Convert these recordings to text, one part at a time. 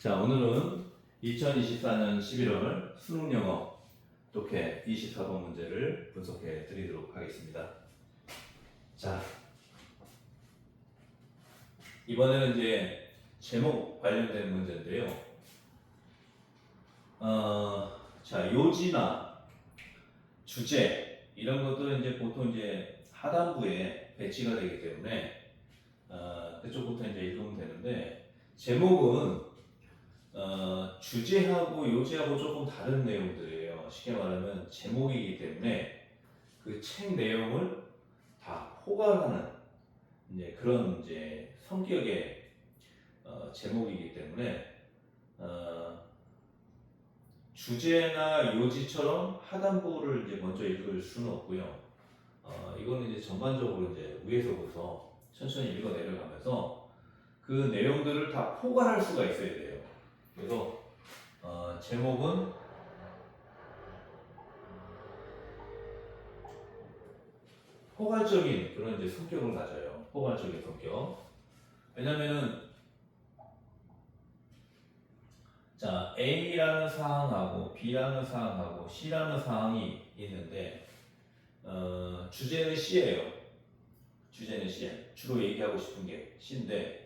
자, 오늘은 2024년 11월 수능 영어 독해 24번 문제를 분석해 드리도록 하겠습니다. 자, 이번에는 이제 제목 관련된 문제인데요. 자, 요지나 주제 이런 것들은 이제 보통 이제 하단부에 배치가 되기 때문에 그쪽부터 이제 읽으면 되는데, 제목은 주제하고 요지하고 조금 다른 내용들이에요. 쉽게 말하면 제목이기 때문에 그 책 내용을 다 포괄하는 이제 그런 이제 성격의 제목이기 때문에 주제나 요지처럼 하단부를 이제 먼저 읽을 수는 없고요. 이거는 이제 전반적으로 이제 위에서부터 천천히 읽어 내려가면서 그 내용들을 다 포괄할 수가 있어야 돼요. 그래서 제목은 포괄적인 그런 이제 성격을 가져요. 포괄적인 성격. 왜냐면은 자, A라는 사항하고 B라는 사항하고 C라는 사항이 있는데 주제는 C예요. 주제는 C. 주로 얘기하고 싶은 게 C인데,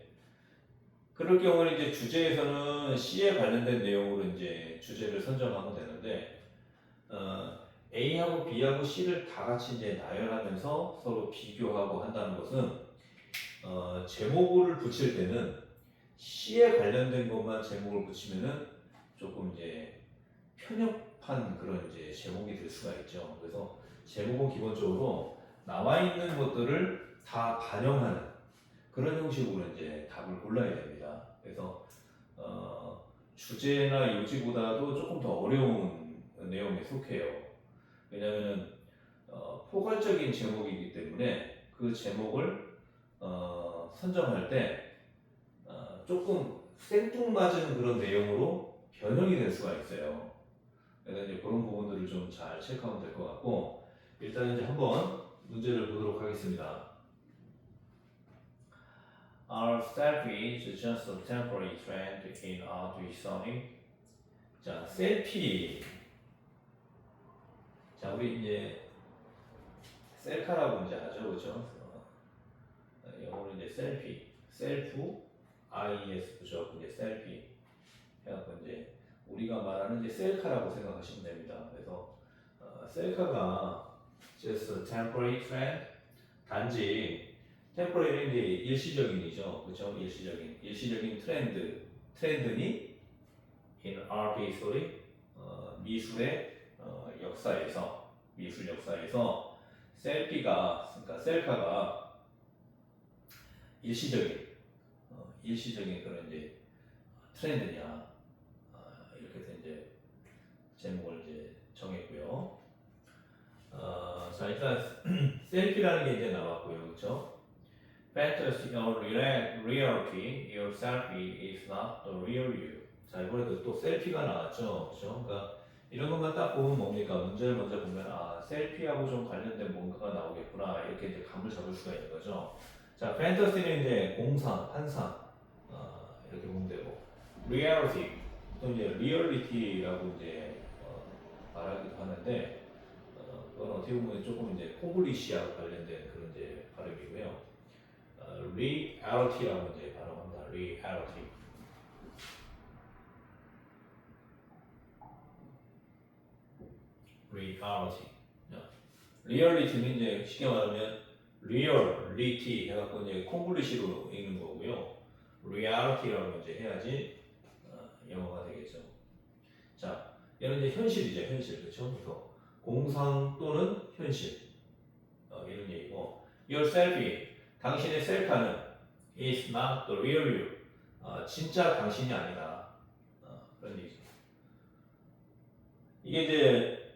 그럴 경우는 이제 주제에서는 C에 관련된 내용으로 이제 주제를 선정하면 되는데, A하고 B하고 C를 다 같이 이제 나열하면서 서로 비교하고 한다는 것은 제목을 붙일 때는 C에 관련된 것만 제목을 붙이면은 조금 이제 편협한 그런 이제 제목이 될 수가 있죠. 그래서 제목은 기본적으로 나와 있는 것들을 다 반영하는 그런 형식으로 이제 답을 골라야 됩니다. 그래서 주제나 요지보다도 조금 더 어려운 내용에 속해요. 왜냐하면 포괄적인 제목이기 때문에 그 제목을 선정할 때 조금 생뚱맞은 그런 내용으로 변형이 될 수가 있어요. 그래서 이제 그런 부분들을 좀 잘 체크하면 될 것 같고, 일단 이제 한번 문제를 보도록 하겠습니다. Our selfie is just a temporary trend in art reselling. 자, 셀피. 자, 우리 이제 셀카라고 이제 하죠, 그렇죠? 영어로 이제 셀피, 셀프, IES 붙여갖고 이제 셀피 해갖고 이제 우리가 말하는 이제 셀카라고 생각하시면 됩니다. 그래서 셀카가 just a temporary trend, 단지 템포레리는 이제 일시적인이죠, 그렇죠? 일시적인 트렌드니 in art history, 미술의 역사에서, 미술 역사에서 그러니까 셀카가 일시적인 그런 이제 트렌드냐, 이렇게 해서 이제 제목을 이제 정했고요. 자, 일단 셀피라는 게 이제 나왔고요, 그렇죠? Fantasy or reality, your selfie is not the real you. 자, 이번에도 또 셀피가 나왔죠, 그렇죠? 그러니까 이런 것만 딱 보면 뭡니까? 문제를 먼저 보면 셀피하고 좀 관련된 뭔가가 나오겠구나, 이렇게 이제 감을 잡을 수가 있는 거죠. 자, 판타지는 이제 공상, 환상, 이렇게 보면 되고, reality, 또 이제 리얼리티라고 이제 말하기도 하는데, 그건 어떻게 보면 조금 이제 콩글리시하고 관련된 그런 이제 발음이고요. reality라고 이제 발음합니다. reality. reality. 리얼리티는 이제 쉽게 말하면 리얼리티 해갖고 이제 콩글리시로 읽는 거고요. 리얼리티라고 이제 해야지 영어가 되겠죠. 자, 얘는 이제 현실이죠, 현실, 그렇죠? 그래서 공상 또는 현실, 이런 얘기고, your selfie, 당신의 셀카는 is not the real you, 진짜 당신이 아니다, 그런 얘기죠. 이게 이제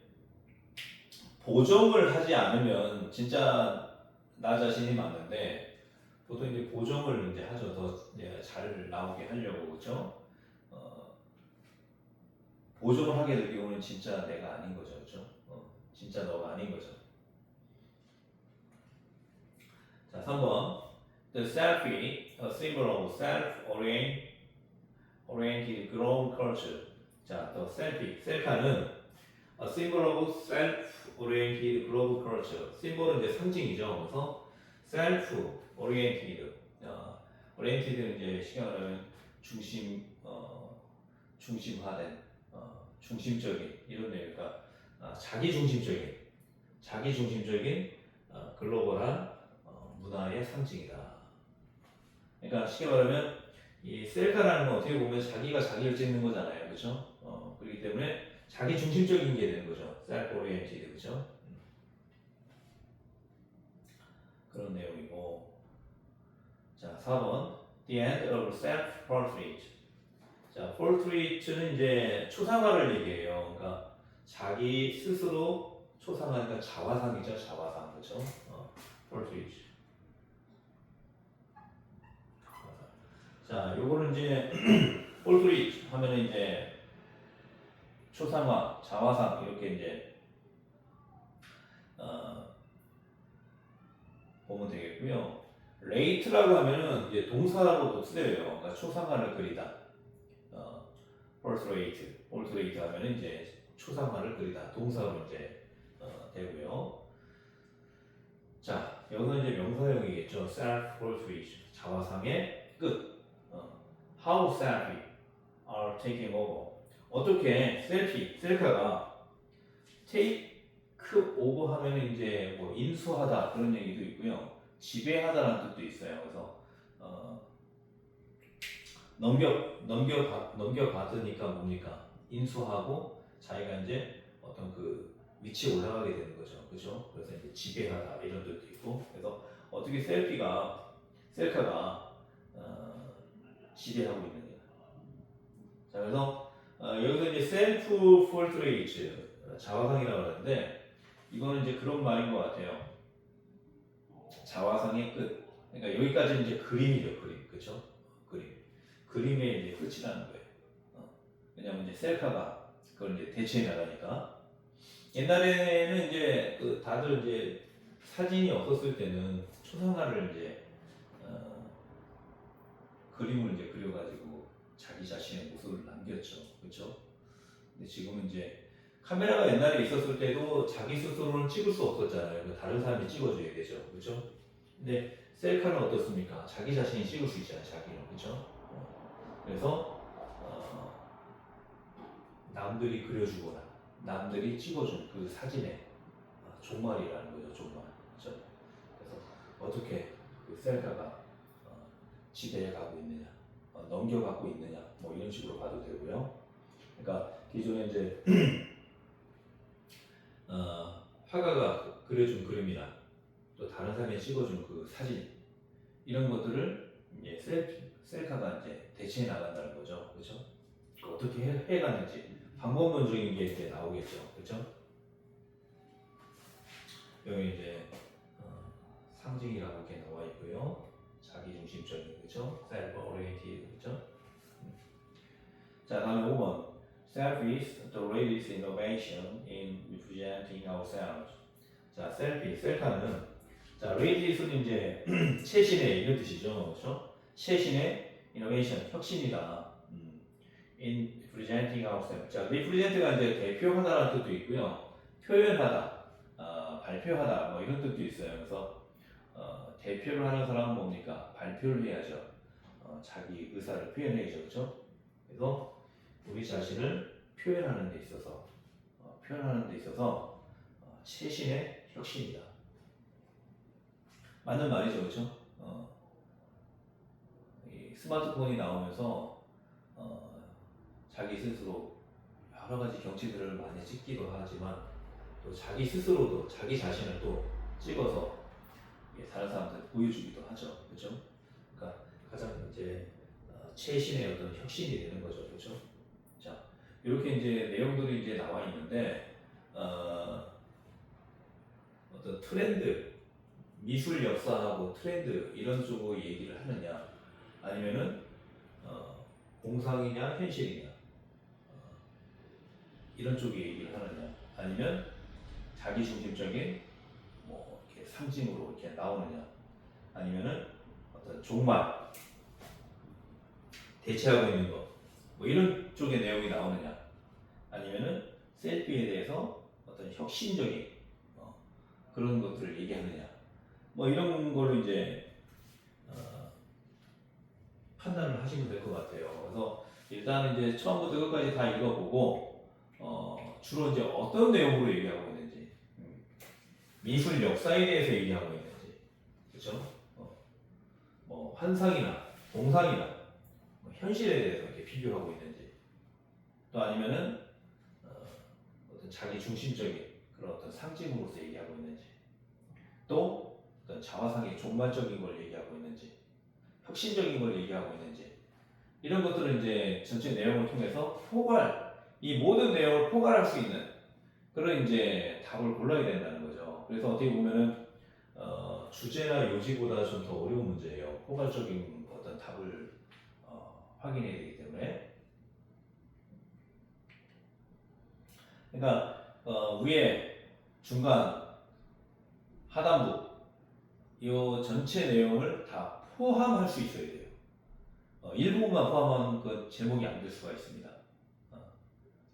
보정을 하지 않으면 진짜 나 자신이 맞는데, 보통 이제 보정을 이제 하죠. 더 잘 나오게 하려고, 그렇죠? 보정을 하게 될 경우는 진짜 내가 아닌 거죠, 그렇죠? 진짜 너가 아닌 거죠. 자, 3번. The selfie, a symbol of self-orientation oriented global culture. 자, 또 셀피. 셀카는 a symbol of self-oriented global culture. 심볼은 이제 상징이죠. 그래서 self-oriented. oriented는 이제 시간을 중심화된, 중심적인 이런 내용이니까 자기 중심적인 글로벌한 문화의 상징이다. 그러니까 쉽게 말하면 이 셀카라는 건 어떻게 보면 자기가 자기를 찍는 거잖아요, 그렇죠? 그렇기 때문에 자기 중심적인 게 되는 거죠, self-oriented, 그렇죠? 그런 내용이고, 자 4번 the end of self-portrait. 자, portrait는 이제 초상화를 얘기해요. 그러니까 자기 스스로 초상화니까 자화상이죠, 자화상, 그렇죠? portrait. 자, 요거는 이제 portrait 하면은 이제 초상화, 자화상 이렇게 이제 보면 되겠고요. rate라고 하면은 이제 동사하고도 틀려요. 그러니까 초상화를 그리다. portrait 하면은 이제 초상화를 그리다. 동사로 이제 되고요. 자, 여기는 이제 명사형이겠죠. self-portrait, 자화상의 끝. How selfie are taking over. 어떻게 셀카가 take over 하면 이제 뭐 인수하다 그런 얘기도 있고요. 지배하다라는 뜻도 있어요. 그래서 넘겨받으니까 뭡니까? 인수하고 자기가 이제 어떤 그 위치에 올라가게 되는 거죠. 그죠? 그래서 이제 지배하다 이런 뜻도 있고. 그래서 어떻게 셀카가 지배하고 있느냐. 자, 그래서 여기서 이제 셀프 포트레이트 자화상이라고 하는데 이거는 이제 그런 말인 것 같아요. 자화상의 끝. 그러니까 여기까지는 이제 그림이죠, 그림, 그렇죠? 그림의 이제 끝이라는 거예요. 왜냐하면 이제 셀카가 그걸 이제 대체해 나가니까. 옛날에는 이제 다들 이제 사진이 없었을 때는 초상화를 이제 그림을 이제 그려가지고 자기 자신의 모습을 남겼죠, 그렇죠? 근데 지금은 이제 카메라가 옛날에 있었을 때도 자기 스스로는 찍을 수 없었잖아요. 다른 사람이 찍어줘야 되죠, 그렇죠? 근데 셀카는 어떻습니까? 자기 자신이 찍을 수 있잖아요, 자기는, 그렇죠? 그래서 남들이 그려주거나 남들이 찍어준 그 사진의 종말이라는 거죠, 종말. 그렇죠? 그래서 어떻게 그 셀카가 지배해 가고 있느냐, 넘겨가고 있느냐, 뭐 이런 식으로 봐도 되고요. 그러니까 기존에 이제 화가가 그려준 그림이나 또 다른 사람이 찍어준 그 사진 이런 것들을 이제 셀카가 이제 대체해 나간다는 거죠, 그렇죠? 어떻게 해가는지 방법론적인 게 이제 나오겠죠, 그렇죠? 여기 이제 상징이라고 이렇게 나와 있고요. 자기 중심적인, 그렇죠? self-oriented, 그렇죠? 자, 다음에 5번. Self is the latest innovation in representing ourselves. 자, 셀카는 자, latest는 이제 최신의 이런 뜻이죠, 그렇죠? 최신의 innovation, 혁신이다. in representing ourselves. 자, represent가 이제 대표하다라는 뜻도 있고요, 표현하다, 발표하다, 뭐 이런 뜻도 있어요. 그래서 대표를 하는 사람은 뭡니까? 발표를 해야죠. 자기 의사를 표현해야죠, 그렇죠? 그래서 우리 자신을 표현하는 데 있어서 최신의 혁신이다. 맞는 말이죠, 그렇죠? 이 스마트폰이 나오면서 자기 스스로 여러 가지 경치들을 많이 찍기도 하지만 또 자기 스스로도 자기 자신을 또 찍어서 다른 사람들 보여주기도 하죠, 그렇죠? 그러니까 가장 이제 최신의 어떤 혁신이 되는 거죠, 그렇죠? 자, 이렇게 이제 내용들이 이제 나와 있는데 어떤 트렌드, 미술 역사하고 트렌드 이런 쪽으로 얘기를 하느냐, 아니면은 공상이냐 현실이냐 이런 쪽에 얘기를 하느냐, 아니면 자기 중심적인 뭐 이렇게 상징으로 이렇게 나오느냐, 아니면은 어떤 종말 대체하고 있는 것 뭐 이런 쪽의 내용이 나오느냐, 아니면은 셀피에 대해서 어떤 혁신적인 그런 것들을 얘기하느냐, 뭐 이런 걸로 이제 판단을 하시면 될 것 같아요. 그래서 일단은 이제 처음부터 끝까지 다 읽어보고 주로 이제 어떤 내용으로 얘기하고 있는지, 미술 역사에 대해서 얘기하고 있는지, 그렇죠? 뭐 환상이나 동상이나 뭐 현실에 대해서 이렇게 비교하고 있는지, 또 아니면은 어떤 자기 중심적인 그런 어떤 상징으로서 얘기하고 있는지, 또 어떤 자화상의 종말적인 걸 얘기하고 있는지, 혁신적인 걸 얘기하고 있는지, 이런 것들을 이제 전체 내용을 통해서 이 모든 내용을 포괄할 수 있는 그런 이제 답을 골라야 된다는 거죠. 그래서 어떻게 보면은 주제나 요지보다 좀 더 어려운 문제예요. 포괄적인 어떤 답을 확인해야 되기 때문에. 그러니까 위에, 중간, 하단부 이 전체 내용을 다 포함할 수 있어야 돼요. 일부분만 포함한 그 제목이 안 될 수가 있습니다.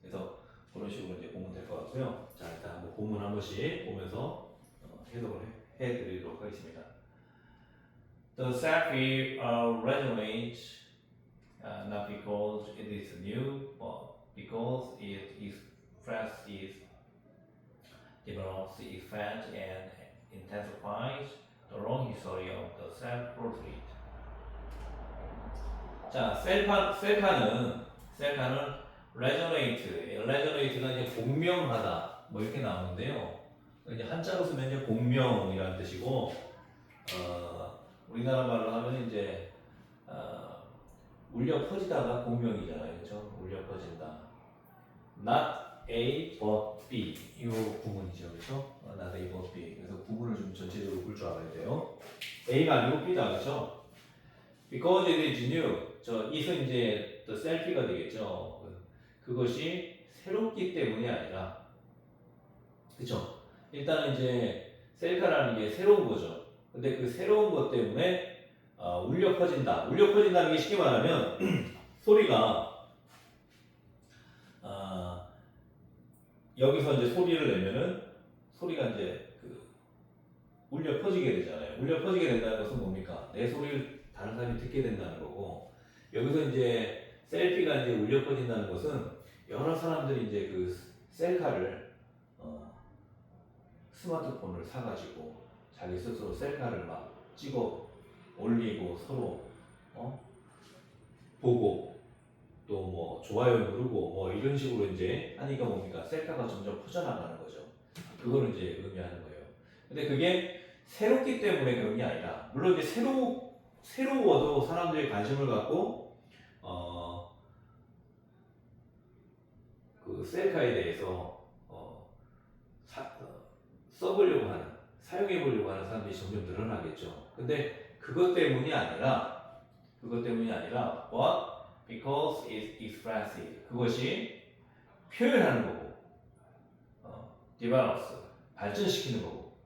그래서 그런 식으로 이제 보면 될 것 같고요. 자, 일단 한번 본문 한 번씩 보면서 해석을 해드리도록 하겠습니다. The selfie resonates not because it is new, but because it expresses, develops, expands, and intensifies the long history of the self-portrait. 자, 셀카는 resonate가 이제 공명하다 뭐 이렇게 나오는데요. 이제 한자로 쓰면 이제 공명이라는 뜻이고, 우리나라 말로 하면 이제 울려 퍼지다가 공명이잖아요, 그렇죠? 울려 퍼진다. Not A but B 이 구문이죠, 그렇죠? Not A but B. 그래서 구문을 좀 전체적으로 볼 줄 알아야 돼요. A가 아니고 B다, 그렇죠? Because it is new. 저 it은 이제 또 셀피가 되겠죠. 그것이 새롭기 때문이 아니라, 그렇죠? 일단은 이제 셀카라는 게 새로운 거죠. 근데 그 새로운 것 때문에 울려 퍼진다. 울려 퍼진다는 게 쉽게 말하면 소리가 여기서 이제 소리를 내면은 소리가 이제 울려 퍼지게 되잖아요. 울려 퍼지게 된다는 것은 뭡니까? 내 소리를 다른 사람이 듣게 된다는 거고, 여기서 이제 셀피가 이제 울려 퍼진다는 것은 여러 사람들이 이제 그 셀카를 스마트폰을 사가지고 자기 스스로 셀카를 막 찍어 올리고 서로 보고 또 뭐 좋아요 누르고 뭐 이런 식으로 이제 하니까 뭡니까? 셀카가 점점 퍼져나가는 거죠. 그거를 이제 의미하는 거예요. 근데 그게 새롭기 때문에 그런 게 아니라, 물론 이제 새로워도 사람들이 관심을 갖고 그 셀카에 대해서 써보려고 하는, 사용해보려고 하는 사람들이 점점 늘어나겠죠. 근데 그것 때문이 아니라 what? Because it expresses, 그것이 표현하는 거고, develops, 발전시키는 거고,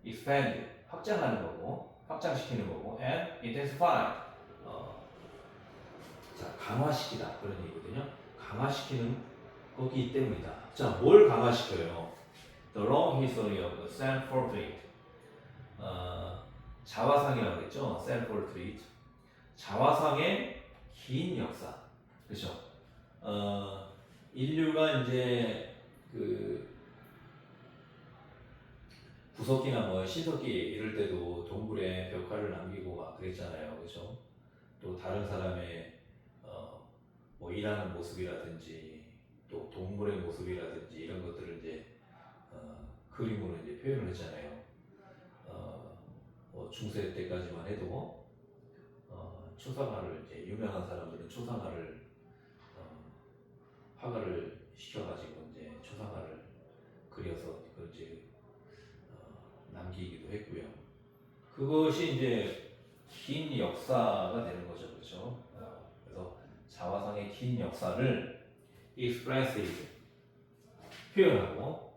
expand, 확장하는 거고, 확장시키는 거고, and intensify, 자, 강화시키다 그런 얘기거든요. 강화시키는 거기 때문이다. 자, 뭘 강화시켜요? The long history of the self-portrait. 자화상이라고 했죠. self-portrait. 자화상의 긴 역사. 그렇죠? 인류가 이제 그 구석기나 뭐 신석기 이럴 때도 동굴에 벽화를 남기고 막 그랬잖아요. 그렇죠? 또 다른 사람의 뭐 일하는 모습이라든지 또 동물의 모습이라든지 이런 것들을 이제 그림으로 이제 표현을 했잖아요. 뭐 중세 때까지만 해도 초상화를 이제 유명한 사람들은 초상화를 화가를 시켜가지고 이제 초상화를 그려서 그 이제 남기기도 했고요. 그것이 이제 긴 역사가 되는 거죠, 그렇죠? 그래서 자화상의 긴 역사를 expressive 표현하고,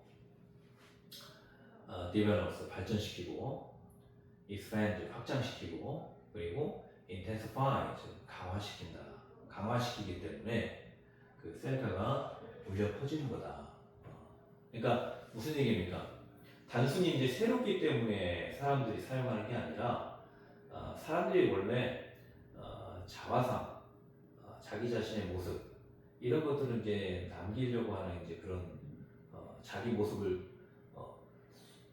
develops 발전시키고, expand 확장시키고, 그리고 intensify 강화시킨다, 강화시키기 때문에 그 셀카가 울려 퍼지는 거다. 그러니까 무슨 얘기입니까? 단순히 이제 새롭기 때문에 사람들이 사용하는 게 아니라 사람들이 원래 자화상, 자기 자신의 모습 이런 것들을 이제 남기려고 하는 이제 그런 자기 모습을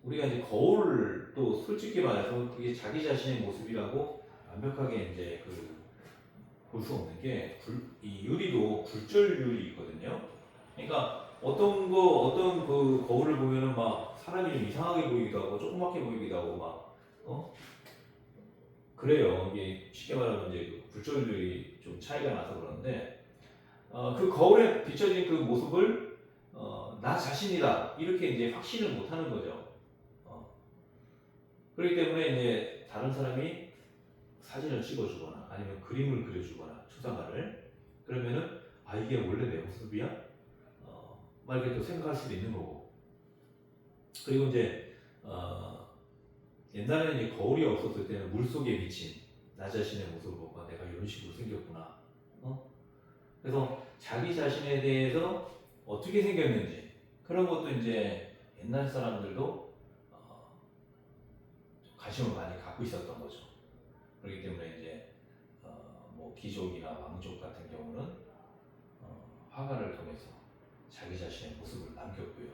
우리가 이제 거울도 솔직히 말해서 그게 자기 자신의 모습이라고 완벽하게 이제 볼 수 없는 게 이 유리도 굴절유리 있거든요. 그러니까 어떤 그 거울을 보면은 막 사람이 좀 이상하게 보이기도 하고 조그맣게 보이기도 하고 막 그래요. 이게 쉽게 말하면 이제 그 굴절률이 좀 차이가 나서 그러는데 그 거울에 비춰진 그 모습을 나 자신이다 이렇게 이제 확신을 못 하는 거죠. 그렇기 때문에 이제 다른 사람이 사진을 찍어주거나 아니면 그림을 그려주거나 초상화를 그러면은 이게 원래 내 모습이야? 막 이렇게 또 생각할 수도 있는 거고. 그리고 이제 옛날에는 이제 거울이 없었을 때는 물 속에 비친 나 자신의 모습을 보고 내가 이런 식으로 생겼구나. 그래서 자기 자신에 대해서 어떻게 생겼는지 그런 것도 이제 옛날 사람들도 관심을 많이 갖고 있었던 거죠. 그렇기 때문에 이제 뭐 귀족이나 왕족 같은 경우는 화가를 통해서 자기 자신의 모습을 남겼고요.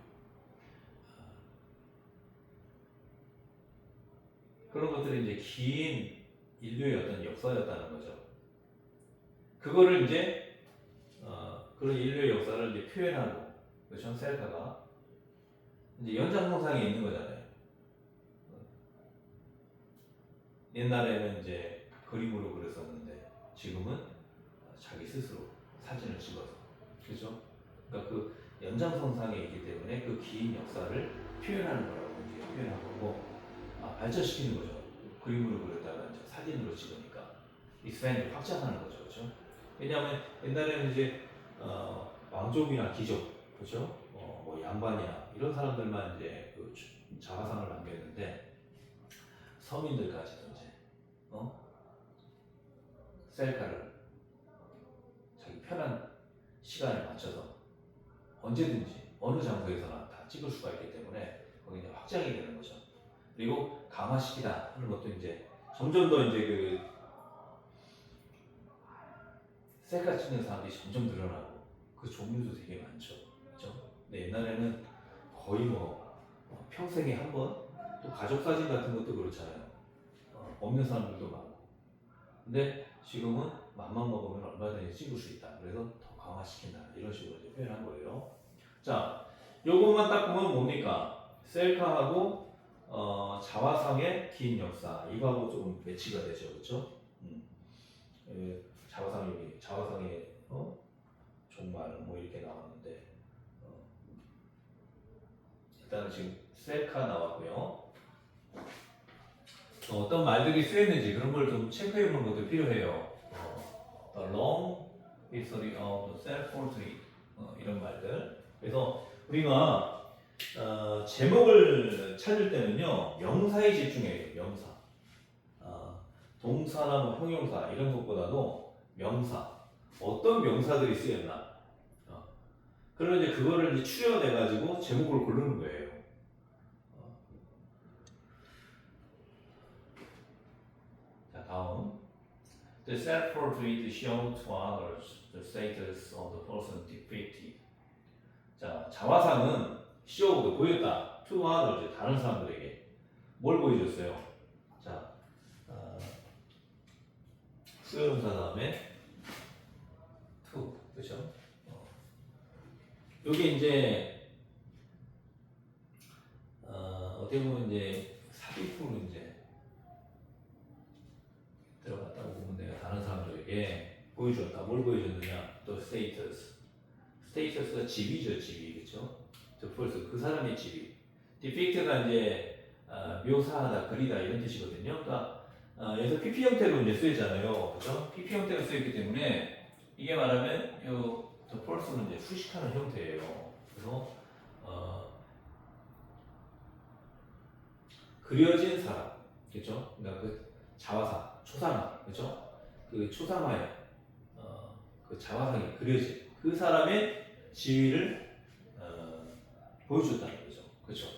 그런 것들이 이제 긴 인류의 어떤 역사였다는 거죠. 그거를 이제 그런 인류의 역사를 이제 표현하고 그전 셀카가 이제 연장선상에 있는 거잖아요. 옛날에는 이제 그림으로 그렸었는데 지금은 자기 스스로 사진을 찍어서 그렇죠? 그러니까 그 연장선상에 있기 때문에 그 긴 역사를 표현하는 거라고 이제 표현한 거고 발전시키는 거죠. 그림으로 그렸다가 이제 사진으로 찍으니까 익스팬드 확장하는 거죠, 그렇죠? 왜냐하면 옛날에는 이제 왕족이나 귀족, 그렇죠? 뭐 양반이나 이런 사람들만 이제 그 자화상을 남겼는데 서민들까지도 이제 셀카를 자기 편한 시간에 맞춰서 언제든지 어느 장소에서나 다 찍을 수가 있기 때문에 거기 이제 확장이 되는 거죠. 그리고 강화시키다 하는 것도 이제 점점 더 이제 그 셀카 찍는 사람들이 점점 늘어나고 그 종류도 되게 많죠. 그렇죠? 근데 옛날에는 거의 뭐 평생에 한 번 또 가족 사진 같은 것도 그렇잖아요. 없는 사람들도 많고. 근데 지금은 맘만 먹으면 얼마든지 찍을 수 있다. 그래서 더 강화시킨다. 이런 식으로 이제 표현한 거예요. 자, 요것만 딱 보면 뭡니까? 셀카하고 자화상의 긴 역사 이거하고 좀 매치가 되죠, 그렇죠? 자화상의 종말 뭐 이렇게 나왔는데 일단은 지금 셀카 나왔고요. 어떤 말들이 쓰였는지 그런 걸 좀 체크해 보는 것도 필요해요. The long history of the self-portrait 이런 말들. 그래서 우리가 제목을 찾을 때는요 명사에 집중해요. 명사. 동사나 뭐 형용사 이런 것보다도 명사. 어떤 명사들이 쓰였나. 그러면 이제 그거를 이제 추려내 가지고 제목을 고르는 거예요. 자 다음. The self-portrait shows to others the status of the person depicted. 자, 자화상은 showed 보였다. to others 다른 사람들에게 뭘 보여줬어요? 자, 수용사 다음에 to 그렇죠? 여기 이제 어떻게 보면 이제 삽입으로 이제 들어갔다고 보면 돼요. 다른 사람들에게 보여줬다. 뭘 보여줬느냐? 또 스테이터스. 스테이터스가 집이죠, 집이 그렇죠? 저 벌써 그 사람의 집이. 디픽트가 이제 묘사하다, 그리다 이런 뜻이거든요. 그러니까 여기서 PP 형태로 이제 쓰였잖아요, 그렇죠? PP 형태로 쓰였기 때문에 이게 말하면 저 펄스는 이제 수식하는 형태예요. 그래서 그려진 사람, 그렇죠? 그러니까 그 자화상, 초상화, 그렇죠? 그 초상화에 그 자화상이 그려진 그 사람의 지위를 보여줬다는 거죠. 그렇죠?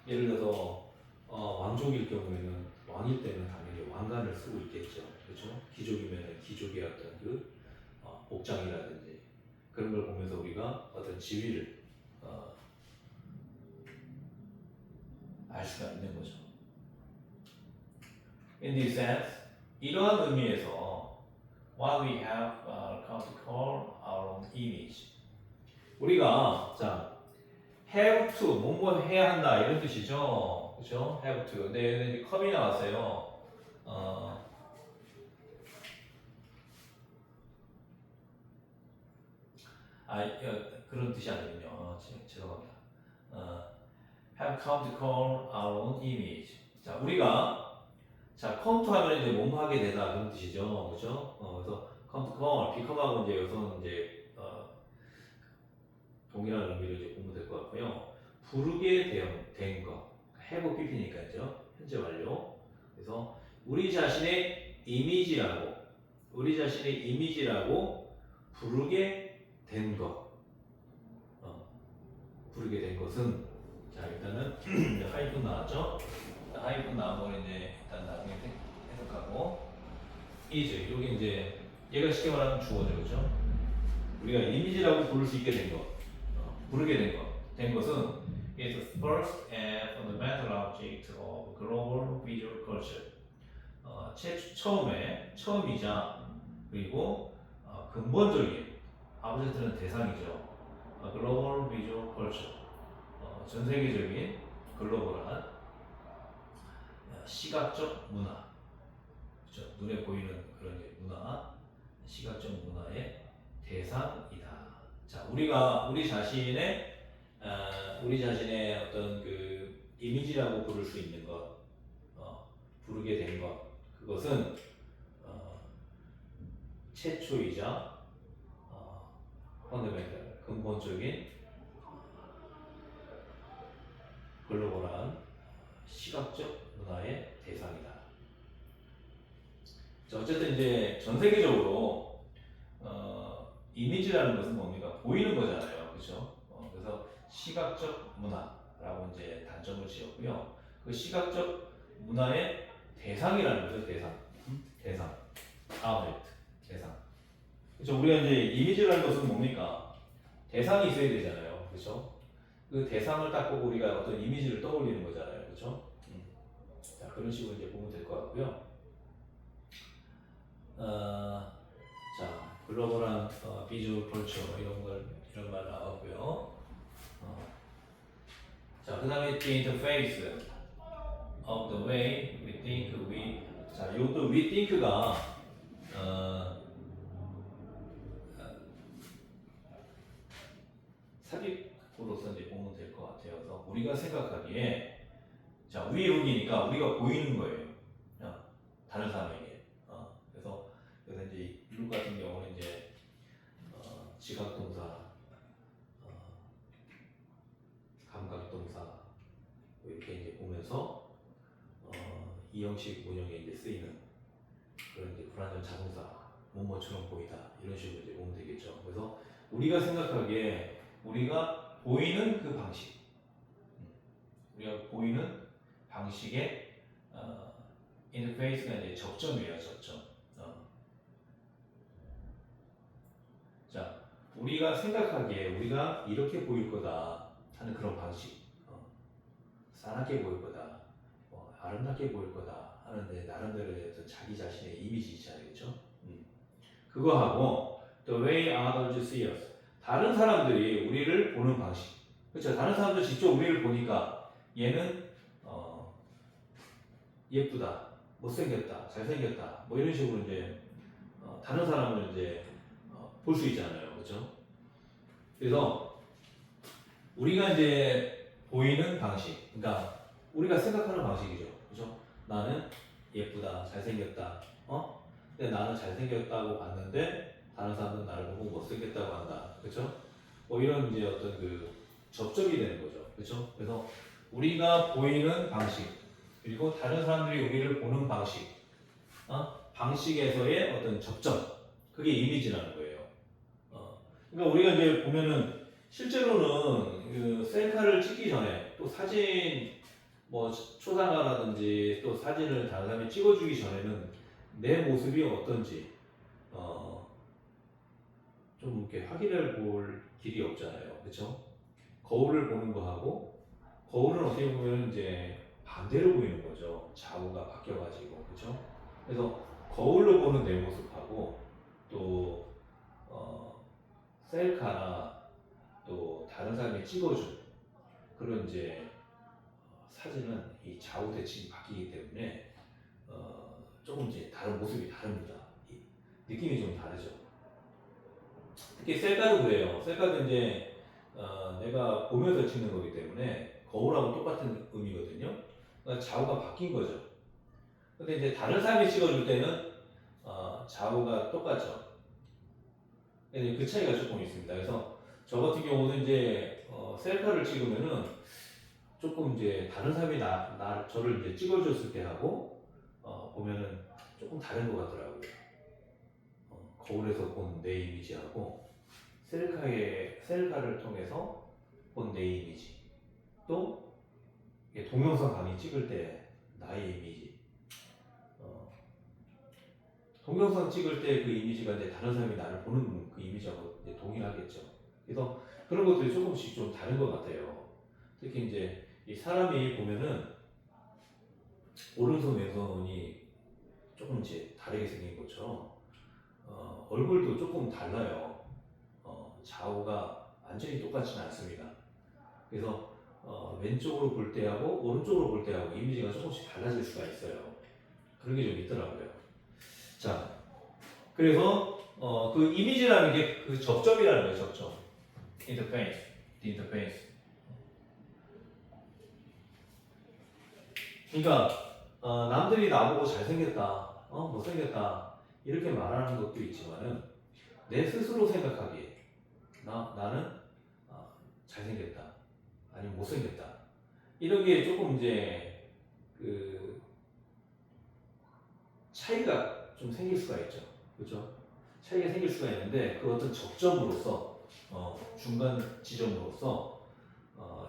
예를 들어서 왕족일 경우에는 왕일 때는 당연히 왕관을 쓰고 있겠죠. 그렇죠? 귀족이면 귀족의 어떤 그 복장이라든지 그런 걸 보면서 우리가 어떤 지위를 알 수가 있는 거죠. In this sense, 이러한 의미에서 what we have come to call our own image. 우리가 자 have to 뭐뭐 해야 한다 이런 뜻이죠. 그렇죠? have to. 근데 이제 컴이 나왔어요. 그런 뜻이 아니군요. 죄송합니다. have come to call our own image. 자, 우리가 자, come to 하면 이제 뭐뭐 하게 되다 그런 뜻이죠. 그렇죠? 그래서 come to call, become하고 이제 여기서는 이제 동일한 의미로 이제 보면 될 것 같고요. 부르게 된 거, have pp니까요. 현재 완료. 그래서 우리 자신의 이미지라고 부르게 된 것. 부르게 된 것은 자 일단은 하이픈 나왔죠. 하이픈 나온 거는 이제 일단 나중에 해석하고 is 여기 이제 얘가 쉽게 말하면 주어죠, 그렇죠? 우리가 이미지라고 부를 수 있게 된 것, 부르게 된 것은 is the first and fundamental object of global visual culture. 처음이자 그리고 근본적인 아브젝트는 대상이죠. 글로벌 비주얼 컬처, 전 세계적인 글로벌한 시각적 문화, 그렇죠? 눈에 보이는 그런 문화, 시각적 문화의 대상이다. 자, 우리가 우리 자신의 어떤 그 이미지라고 부를 수 있는 것, 부르게 된 것, 그것은 최초이자 펀더멘탈 근본적인 글로벌한 시각적 문화의 대상이다. 자, 어쨌든 이제 전 세계적으로 이미지라는 것은 뭡니까? 보이는 거잖아요, 그렇죠? 그래서 시각적 문화라고 이제 단점을 지었고요. 그 시각적 문화의 대상이라는 거죠, 대상, 아브젝트, 대상. 그렇죠? 우리가 이제 이미지라는 것은 뭡니까? 대상이 있어야 되잖아요, 그렇죠? 그 대상을 딱 보고 우리가 어떤 이미지를 떠올리는 거잖아요, 그렇죠? 자, 그런 식으로 이제 보면 될 것 같고요. 자, 글로벌한 비주얼 컬처 이런 말 나왔고요. 자, 그다음에 the interface of the way we think. 자, 이것도 we think가 삽입으로서 이제 보면 될 것 같아요. 그래서 우리가 생각하기에 자, 위룩이니까 우리가 보이는 거예요. 다른 사람에게. 그래서 이제 룩 같은 경우는 이제 지각동사, 감각동사 이렇게 이제 보면서 이 형식 문형에 이제 쓰이는 그런 이제 불완전 자동사, 뭐뭐처럼 보이다 이런 식으로 이제 보면 되겠죠. 그래서 우리가 생각하기에 우리가 보이는 그 방식, 우리가 보이는 방식의 인터페이스가 이제 접점이에요, 접점. 자, 우리가 생각하기에 우리가 이렇게 보일 거다 하는 그런 방식, 싸납게 보일 거다, 아름답게 보일 거다 하는데 나름대로의 어떤 자기 자신의 이미지 있잖아요, 그렇죠? 그거하고 the way others see us, 다른 사람들이 우리를 보는 방식, 그렇죠? 다른 사람들 직접 우리를 보니까 얘는 예쁘다, 못생겼다, 잘생겼다, 뭐 이런 식으로 이제 다른 사람을 이제 볼 수 있잖아요, 그렇죠? 그래서 우리가 이제 보이는 방식, 그러니까 우리가 생각하는 방식이죠, 그렇죠? 나는 예쁘다, 잘생겼다, 근데 나는 잘생겼다고 봤는데 다른 사람들은 나를 보고 못생겼다고 한다, 그렇죠? 뭐 이런 이제 어떤 그 접점이 되는 거죠, 그렇죠? 그래서 우리가 보이는 방식 그리고 다른 사람들이 우리를 보는 방식, 방식에서의 어떤 접점, 그게 이미지라는 거예요. 그러니까 우리가 이제 보면은 실제로는 그 셀카를 찍기 전에 또 사진 뭐 초상화라든지 또 사진을 다른 사람이 찍어주기 전에는 내 모습이 어떤지 좀 이렇게 확인해 볼 길이 없잖아요, 그렇죠? 거울을 보는 거하고 거울은 어떻게 보면 이제 반대로 보이는 거죠. 좌우가 바뀌어가지고, 그렇죠? 그래서 거울로 보는 내 모습하고 또 셀카나 또 다른 사람이 찍어준 그런 이제 사진은 이 좌우 대칭이 바뀌기 때문에 조금 이제 다른 모습이 다릅니다. 느낌이 좀 다르죠. 특히 셀카도 그래요. 셀카도 이제 내가 보면서 찍는 거기 때문에 거울하고 똑같은 의미거든요. 그러니까 좌우가 바뀐 거죠. 근데 이제 다른 사람이 찍어줄 때는 좌우가 똑같죠. 근데 그 차이가 조금 있습니다. 그래서 저 같은 경우는 이제 셀카를 찍으면은 조금 이제 다른 사람이 저를 이제 찍어줬을 때 하고 보면은 조금 다른 것 같더라고요. 거울에서 본 내 이미지하고 셀카를 통해서 본 내 이미지 또 동영상 강의 찍을 때 나의 이미지 동영상 찍을 때 그 이미지가 이제 다른 사람이 나를 보는 그 이미지하고 이제 동일하겠죠. 그래서 그런 것들이 조금씩 좀 다른 것 같아요. 특히 이제 이 사람이 보면은 오른손 왼손이 조금 이제 다르게 생긴 것처럼 얼굴도 조금 달라요. 좌우가 완전히 똑같지는 않습니다. 그래서 왼쪽으로 볼 때하고 오른쪽으로 볼 때하고 이미지가 조금씩 달라질 수가 있어요. 그런 게 좀 있더라고요. 자, 그래서 그 이미지라는 게 그 접점이라는 거예요. 접점. interface, the interface. 그러니까 남들이 나보고 잘생겼다, 못생겼다 이렇게 말하는 것도 있지만은 내 스스로 생각하기에 나는 잘생겼다, 아니면 못생겼다 이런 게 조금 이제 그 차이가 좀 생길 수가 있죠, 그렇죠? 차이가 생길 수가 있는데 그 어떤 접점으로서 중간 지점으로서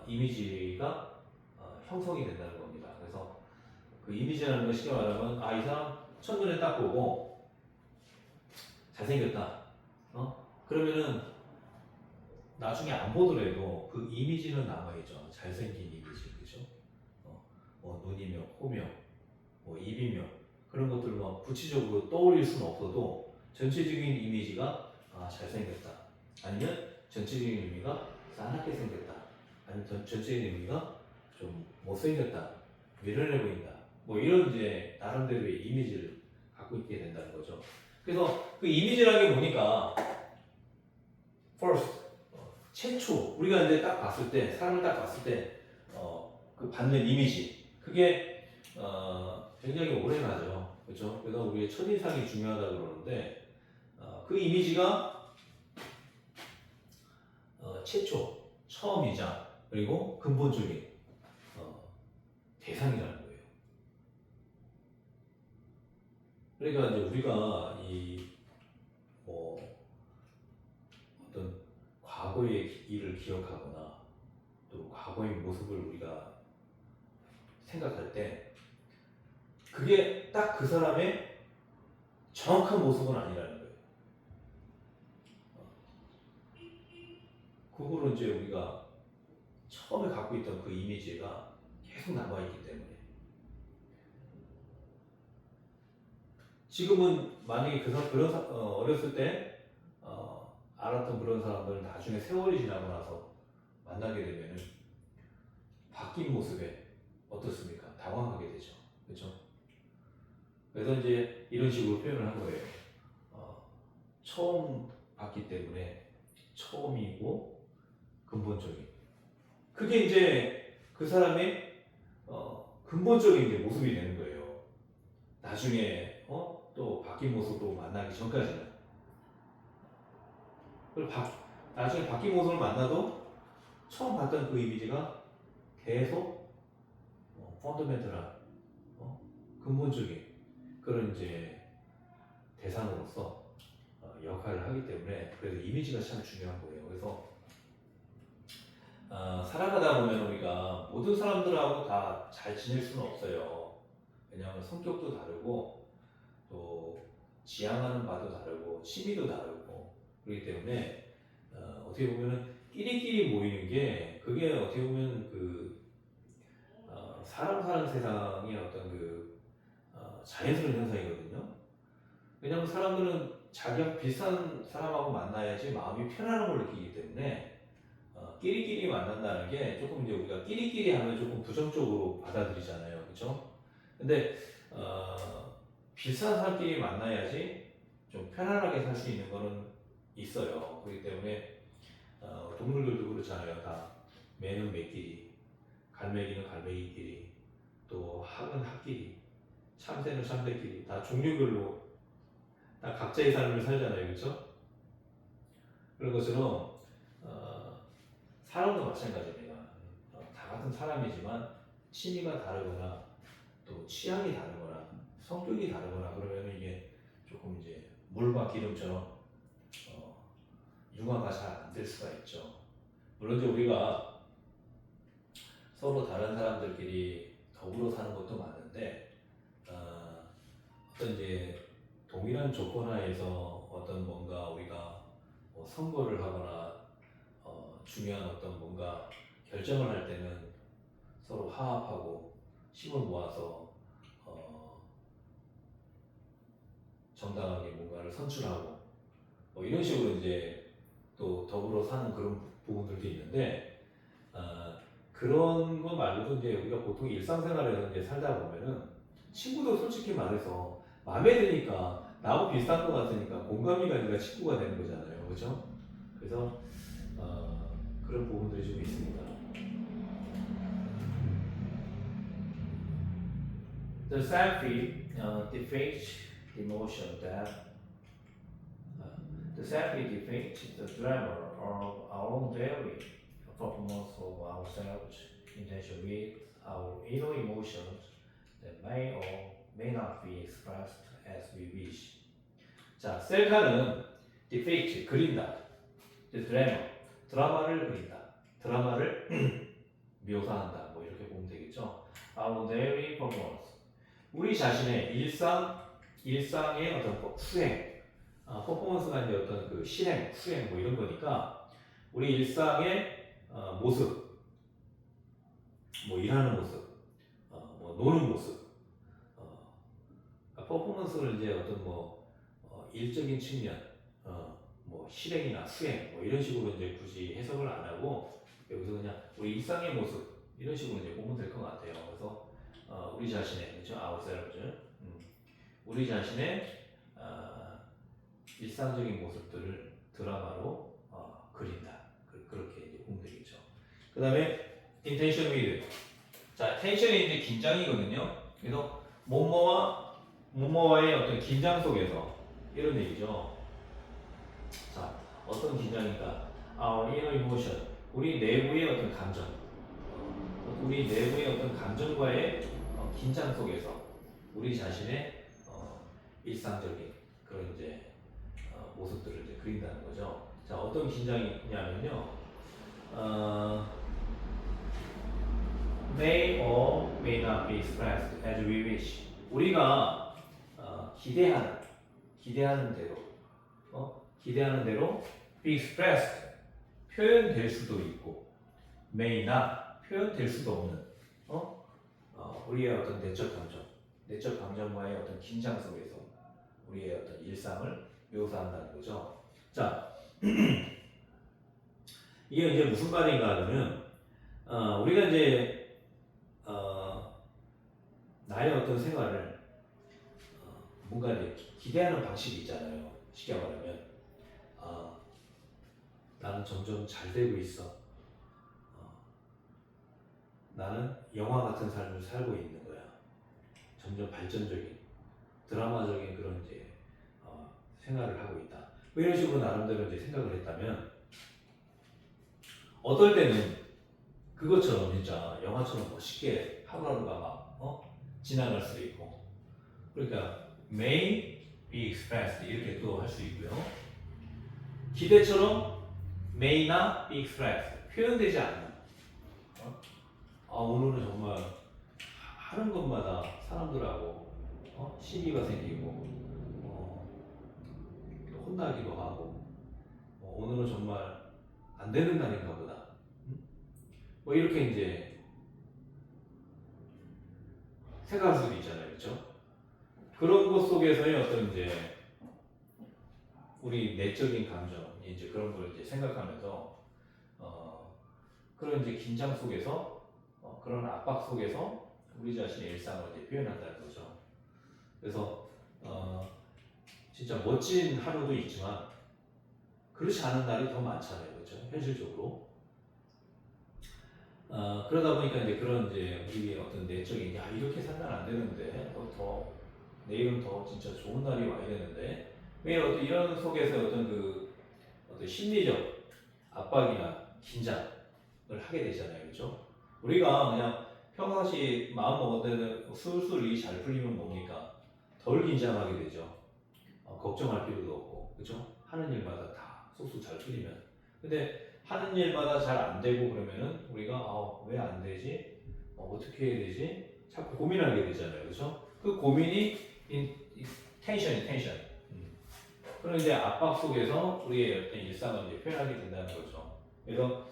이미지가 형성이 된다는 겁니다. 그래서 그 이미지라는 건 쉽게 말하면 이 사람 첫눈에 딱 보고 잘생겼다. 그러면은 나중에 안 보더라도 그 이미지는 남아있죠. 잘생긴 이미지, 그죠? 뭐 눈이며 코며 뭐 입이며 그런 것들을 막 구체적으로 떠올릴 수는 없어도 전체적인 이미지가 잘생겼다. 아니면 전체적인 의미가 싸납게 생겼다. 아니면 전체적인 의미가 좀 못생겼다. 미련해 보인다. 뭐 이런 이제 나름대로의 이미지를 갖고 있게 된다는 거죠. 그래서 그 이미지라는 게 뭐니까 first 최초 우리가 이제 딱 봤을 때 사람을 딱 봤을 때 그 받는 이미지 그게 굉장히 오래 가죠. 그렇죠? 그래서 우리의 첫인상이 중요하다 그러는데 그 이미지가 최초 처음이자 그리고 근본적인 대상이라는 거예요. 그러니까 이제 우리가 뭐 어떤 과거의 일을 기억하거나 또 과거의 모습을 우리가 생각할 때 그게 딱 그 사람의 정확한 모습은 아니라는 거예요. 그거로 이제 우리가 처음에 갖고 있던 그 이미지가 계속 남아있기 때문에 지금은 만약에 어렸을 때 알았던 그런 사람들은 나중에 세월이 지나고 나서 만나게 되면은 바뀐 모습에 어떻습니까? 당황하게 되죠. 그렇죠? 그래서 이제 이런 식으로 표현을 한 거예요. 처음 봤기 때문에 처음이고 근본적인. 그게 이제 그 사람의 근본적인 이제 모습이 되는 거예요. 나중에 또 바뀐 모습으로 만나기 전까지는. 그리고 나중에 바뀐 모습을 만나도 처음 봤던 그 이미지가 계속 펀더멘털한 근본적인 그런 이제 대상으로서 역할을 하기 때문에 그래서 이미지가 참 중요한 거예요. 그래서 살아가다 보면 우리가 모든 사람들하고 다 잘 지낼 수는 없어요. 왜냐하면 성격도 다르고 또 지향하는 바도 다르고 취미도 다르고 그렇기 때문에 어떻게 보면은 끼리끼리 모이는 게 그게 어떻게 보면 그 사람 사는 세상의 어떤 그 자연스러운 현상이거든요. 왜냐하면 사람들은 자기가 비슷한 사람하고 만나야지 마음이 편안함을 느끼기 때문에 끼리끼리 만난다는 게 조금 이제 우리가 끼리끼리 하면 조금 부정적으로 받아들이잖아요, 그렇죠? 근데 비슷한 사람끼리 만나야지 좀 편안하게 살 수 있는 거는 있어요. 그렇기 때문에 동물들도 그렇잖아요. 다 매는 매끼리, 갈매기는 갈매기끼리, 또 학은 학끼리, 참새는 참새끼리 다 종류별로 다 각자의 삶을 살잖아요, 그렇죠? 그런 것처럼 사람도 마찬가지입니다. 다 같은 사람이지만 취미가 다르거나 또 취향이 다르거나 성격이 다르거나 그러면 이게 조금 이제 물과 기름처럼 융화가 잘 안 될 수가 있죠. 물론 이제 우리가 서로 다른 사람들끼리 더불어 사는 것도 많은데 어떤 이제 동일한 조건 하에서 어떤 뭔가 우리가 뭐 선거를 하거나 중요한 어떤 뭔가 결정을 할 때는 서로 화합하고 힘을 모아서 정당하게 뭔가를 선출하고 뭐 이런 식으로 이제 또 더불어 사는 그런 부분들도 있는데 그런 거 말고도 이제 우리가 보통 일상생활에서 이제 살다 보면은 친구도 솔직히 말해서 마음에 드니까 나하고 비슷한 것 같으니까 공감이 가니까 친구가 되는 거잖아요, 그렇죠? 그래서 그런 부분들이 좀 있습니다. The selfie defeats the emotion that the selfie defeats the glamour of our own daily performance of ourselves, intention with our inner emotions that may or may not be expressed as we wish. 자, 셀카는 defeat, 그린다. The glamour, 드라마를 그린다. 드라마를 묘사한다. 뭐 이렇게 보면 되겠죠. Our daily performance. 우리 자신의 일상의 어떤 수행, 퍼포먼스가 이제 어떤 그 실행, 수행 뭐 이런 거니까 우리 일상의 모습, 뭐 일하는 모습, 뭐 노는 모습, 퍼포먼스를 이제 어떤 뭐 일적인 측면, 뭐 실행이나 수행 뭐 이런 식으로 이제 굳이 해석을 안 하고 여기서 그냥 우리 일상의 모습 이런 식으로 이제 보면 될 것 같아요. 그래서 우리 자신의 그렇죠, ourselves, 우리 자신의 일상적인 모습들을 드라마로 그린다. 그렇게 이제 보면 되겠죠. 그 다음에 intention with. 자, 텐션이 이제 긴장이거든요. 그래서 뭐뭐와의 어떤 긴장 속에서 이런 얘기죠. 자, 어떤 긴장인가? Our inner emotion. 우리 내부의 어떤 감정. 우리 내부의 어떤 감정과의 긴장 속에서 우리 자신의 일상적인 그런 이제 모습들을 이제 그린다는 거죠. 자, 어떤 긴장이냐면요. May or may not be expressed as we wish. 우리가 기대하는 대로 be expressed 표현될 수도 있고 may not 표현될 수도 없는 우리의 어떤 내적 감정과의 어떤 긴장 속에서 우리의 어떤 일상을 묘사한다는 거죠. 자, 이게 이제 무슨 말인가 하면 우리가 이제 나의 어떤 생활을 뭔가 이제 기대하는 방식이 있잖아요. 쉽게 말하면 나는 점점 잘 되고 있어. 나는 영화 같은 삶을 살고 있는 거야. 점점 발전적인 드라마적인 그런 이제 생활을 하고 있다. 뭐 이런 식으로 나름대로 이제 생각을 했다면 어떨 때는 그것처럼 진짜 영화처럼 멋있게 하루하루가 막 지나갈 수도 있고 그러니까 may be expressed 이렇게 또 할 수 있고요. 기대처럼 may나 be expressed 표현되지 않는. 오늘은 정말 하는 것마다 사람들하고 시비가 생기고 혼나기도 하고 오늘은 정말 안 되는 날인가 보다. 뭐 이렇게 이제 생각할 수도 있잖아요, 그렇죠? 그런 것 속에서의 어떤 이제 우리 내적인 감정 이제 그런 걸 이제 생각하면서 그런 이제 긴장 속에서 그런 압박 속에서 우리 자신의 일상을 이제 표현한다는 거죠. 그래서 진짜 멋진 하루도 있지만 그렇지 않은 날이 더 많잖아요, 그렇죠? 현실적으로. 그러다 보니까 이제 그런 이제 우리의 어떤 내적인 이렇게 살면 안 되는데 더 내일은 더 진짜 좋은 날이 와야 되는데 왜 어떤 이런 속에서 어떤 심리적 압박이나 긴장을 하게 되잖아요, 그렇죠? 우리가 그냥 평상시 마음 먹을 때는 술술 일이 잘 풀리면 뭡니까? 덜 긴장하게 되죠. 걱정할 필요도 없고, 그렇죠? 하는 일마다 다 쏙쏙 잘 풀리면. 근데 하는 일마다 잘 안 되고 그러면은 우리가 왜 안 되지? 어떻게 해야 되지? 자꾸 고민하게 되잖아요, 그렇죠? 그 고민이 텐션. 그런 이제 압박 속에서 우리의 어떤 일상을 이제 표현하게 된다는 거죠. 그래서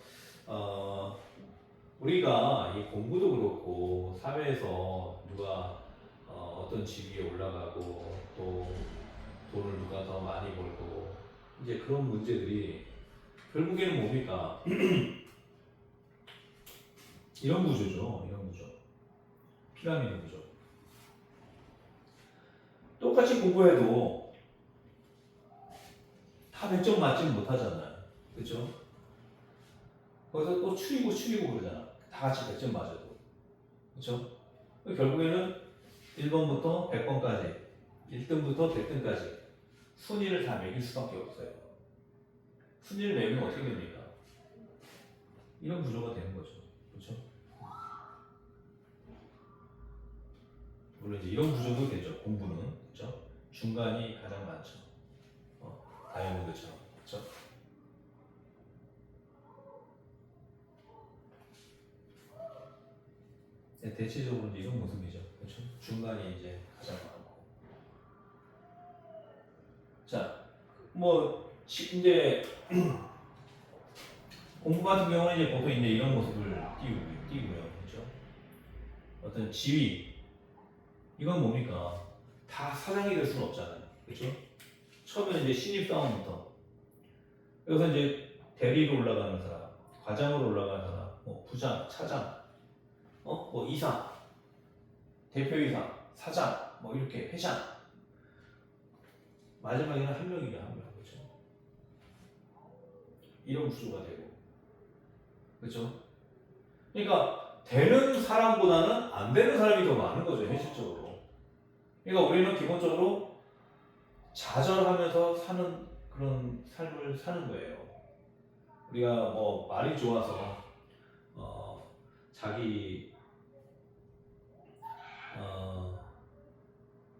우리가 이 공부도 그렇고 사회에서 누가 어떤 직위에 올라가고 또 돈을 누가 더 많이 벌고 이제 그런 문제들이 결국에는 뭡니까? 이런 구조죠. 이런 구조. 피라미드 구조. 똑같이 공부해도 다 100점 맞지는 못하잖아요. 그렇죠? 거기서 또 추리고 그러잖아. 다 같이 100점 맞아도. 그렇죠? 결국에는 1번부터 100번까지 1등부터 100등까지 순위를 다 매길 수밖에 없어요. 순위를 매기면 어떻게 됩니까? 이런 구조가 되는 거죠. 그렇죠? 물론 이제 이런 구조도 되죠. 공부는. 그렇죠? 중간이 가장 많죠. 다이아몬드처럼. 그렇죠? 네, 대체적으로 이런 모습이죠. 그렇죠? 중간이 이제 가장 많고. 자, 뭐 이제 공부 같은 경우는 이제 보통 이제 이런 모습을 띄고요. 그렇죠? 어떤 지위 이건 뭡니까? 다 사장이 될 수는 없잖아요. 그렇죠? 처음에는 이제 신입사원부터 여기서 이제 대리로 올라가는 사람, 과장으로 올라가는 사람, 뭐 부장, 차장, 뭐 이상, 대표이사, 사장, 뭐 이렇게 회장. 마지막에는 한 명이냐 한 명. 그렇죠? 이런 구조가 되고. 그렇죠? 그러니까 되는 사람보다는 안 되는 사람이 더 많은 거죠, 현실적으로. 그러니까 우리는 기본적으로 좌절하면서 사는 그런 삶을 사는 거예요. 우리가 뭐 말이 좋아서 자기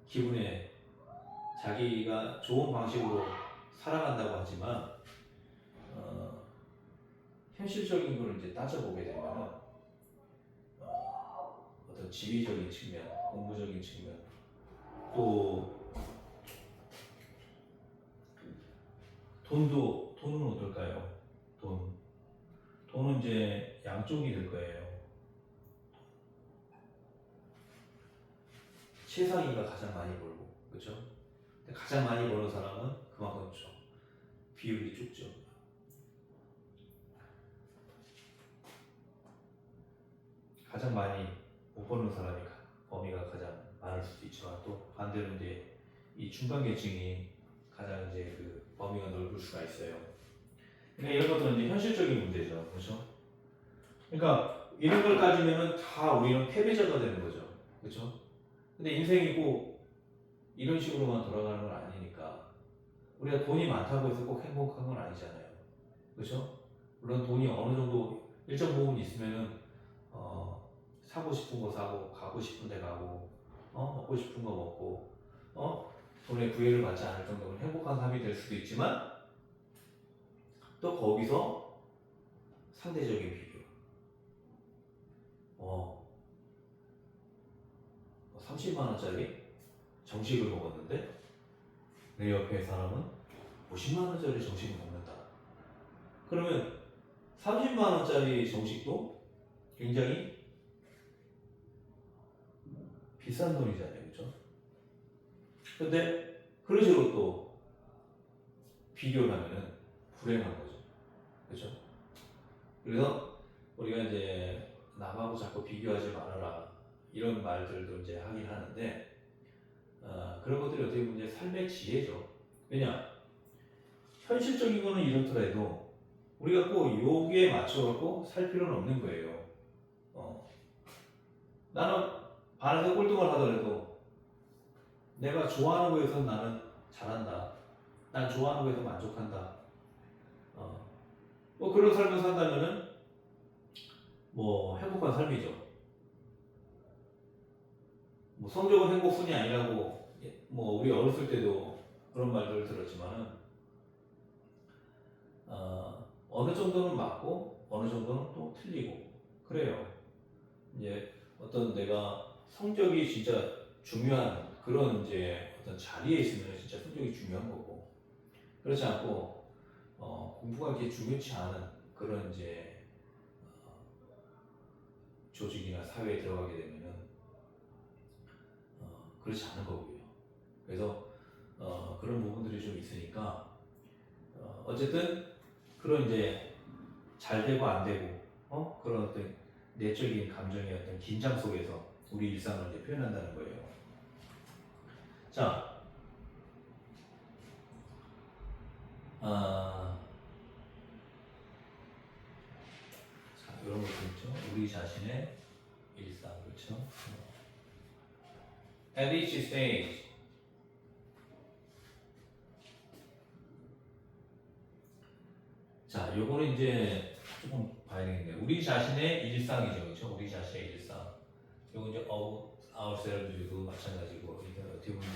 기분에 자기가 좋은 방식으로 살아간다고 하지만 현실적인 걸 이제 따져보게 되면 어떤 지위적인 측면, 공부적인 측면, 또 돈은 어떨까요? 돈은 이제 양쪽이 될 거예요. 최상위가 가장 많이 벌고, 그렇죠? 가장 많이 버는 사람은 그만큼 좀 비율이 좁죠. 가장 많이 못 버는 사람이 범위가 가장 많을 수도 있지만 또 반대로 이제 이 중간 계층이 가장 이제 그 범위가 넓을 수가 있어요. 그러니까 이런 것들은 이제 현실적인 문제죠, 그렇죠? 그러니까 이런 걸 따지면은 다 우리는 패배자가 되는 거죠, 그렇죠? 근데 인생이 꼭 이런 식으로만 돌아가는 건 아니니까 우리가 돈이 많다고 해서 꼭 행복한 건 아니잖아요, 그렇죠? 물론 돈이 어느 정도 일정 부분 있으면은 사고 싶은 거 사고 가고 싶은 데 가고 먹고 싶은 거 먹고 돈의 구애를 받지 않을 정도로 행복한 삶이 될 수도 있지만 또 거기서 상대적인 비교. 30만 원짜리 정식을 먹었는데 내 옆에 사람은 50만 원짜리 정식을 먹는다. 그러면 30만 원짜리 정식도 굉장히 비싼 돈이잖아요, 그렇죠? 근데 그런 식으로 또 비교를 하면은 불행한 거죠, 그렇죠? 그래서 우리가 이제 남하고 자꾸 비교하지 말아라 이런 말들도 이제 하긴 하는데 그런 것들이 어떻게 보면 이제 삶의 지혜죠. 왜냐 현실적인 거는 이렇더라도 우리가 꼭 요기에 맞춰갖고 살 필요는 없는 거예요. 나는 반에서 꼴등을 하더라도 내가 좋아하는 거에서 나는 잘한다. 난 좋아하는 거에서 만족한다. 뭐 그런 삶을 산다면은 뭐 행복한 삶이죠. 뭐 성적은 행복순이 아니라고 뭐 우리 어렸을 때도 그런 말들을 들었지만은 어느 정도는 맞고 어느 정도는 또 틀리고 그래요. 이제 어떤 내가 성적이 진짜 중요한 그런 이제 어떤 자리에 있으면 진짜 성적이 중요한 거고 그렇지 않고 공부가 그렇게 중요치 않은 그런 이제 조직이나 사회에 들어가게 되면은 그렇지 않은 거고요. 그래서 그런 부분들이 좀 있으니까 어쨌든 그런 이제 잘 되고 안 되고 그런 어떤 내적인 감정의 어떤 긴장 속에서 우리 일상을 이제 표현한다는 거예요. 자, 이런 것도 있죠. 우리 자신의 일상, 그렇죠? At each stage, 자, 요거는 이제 조금 봐야 되겠네요. 우리 자신의 일상이죠, 그렇죠? 우리 자신의 일상. 요거 이제 ourselves도 마찬가지고, 이게 어떻게 보면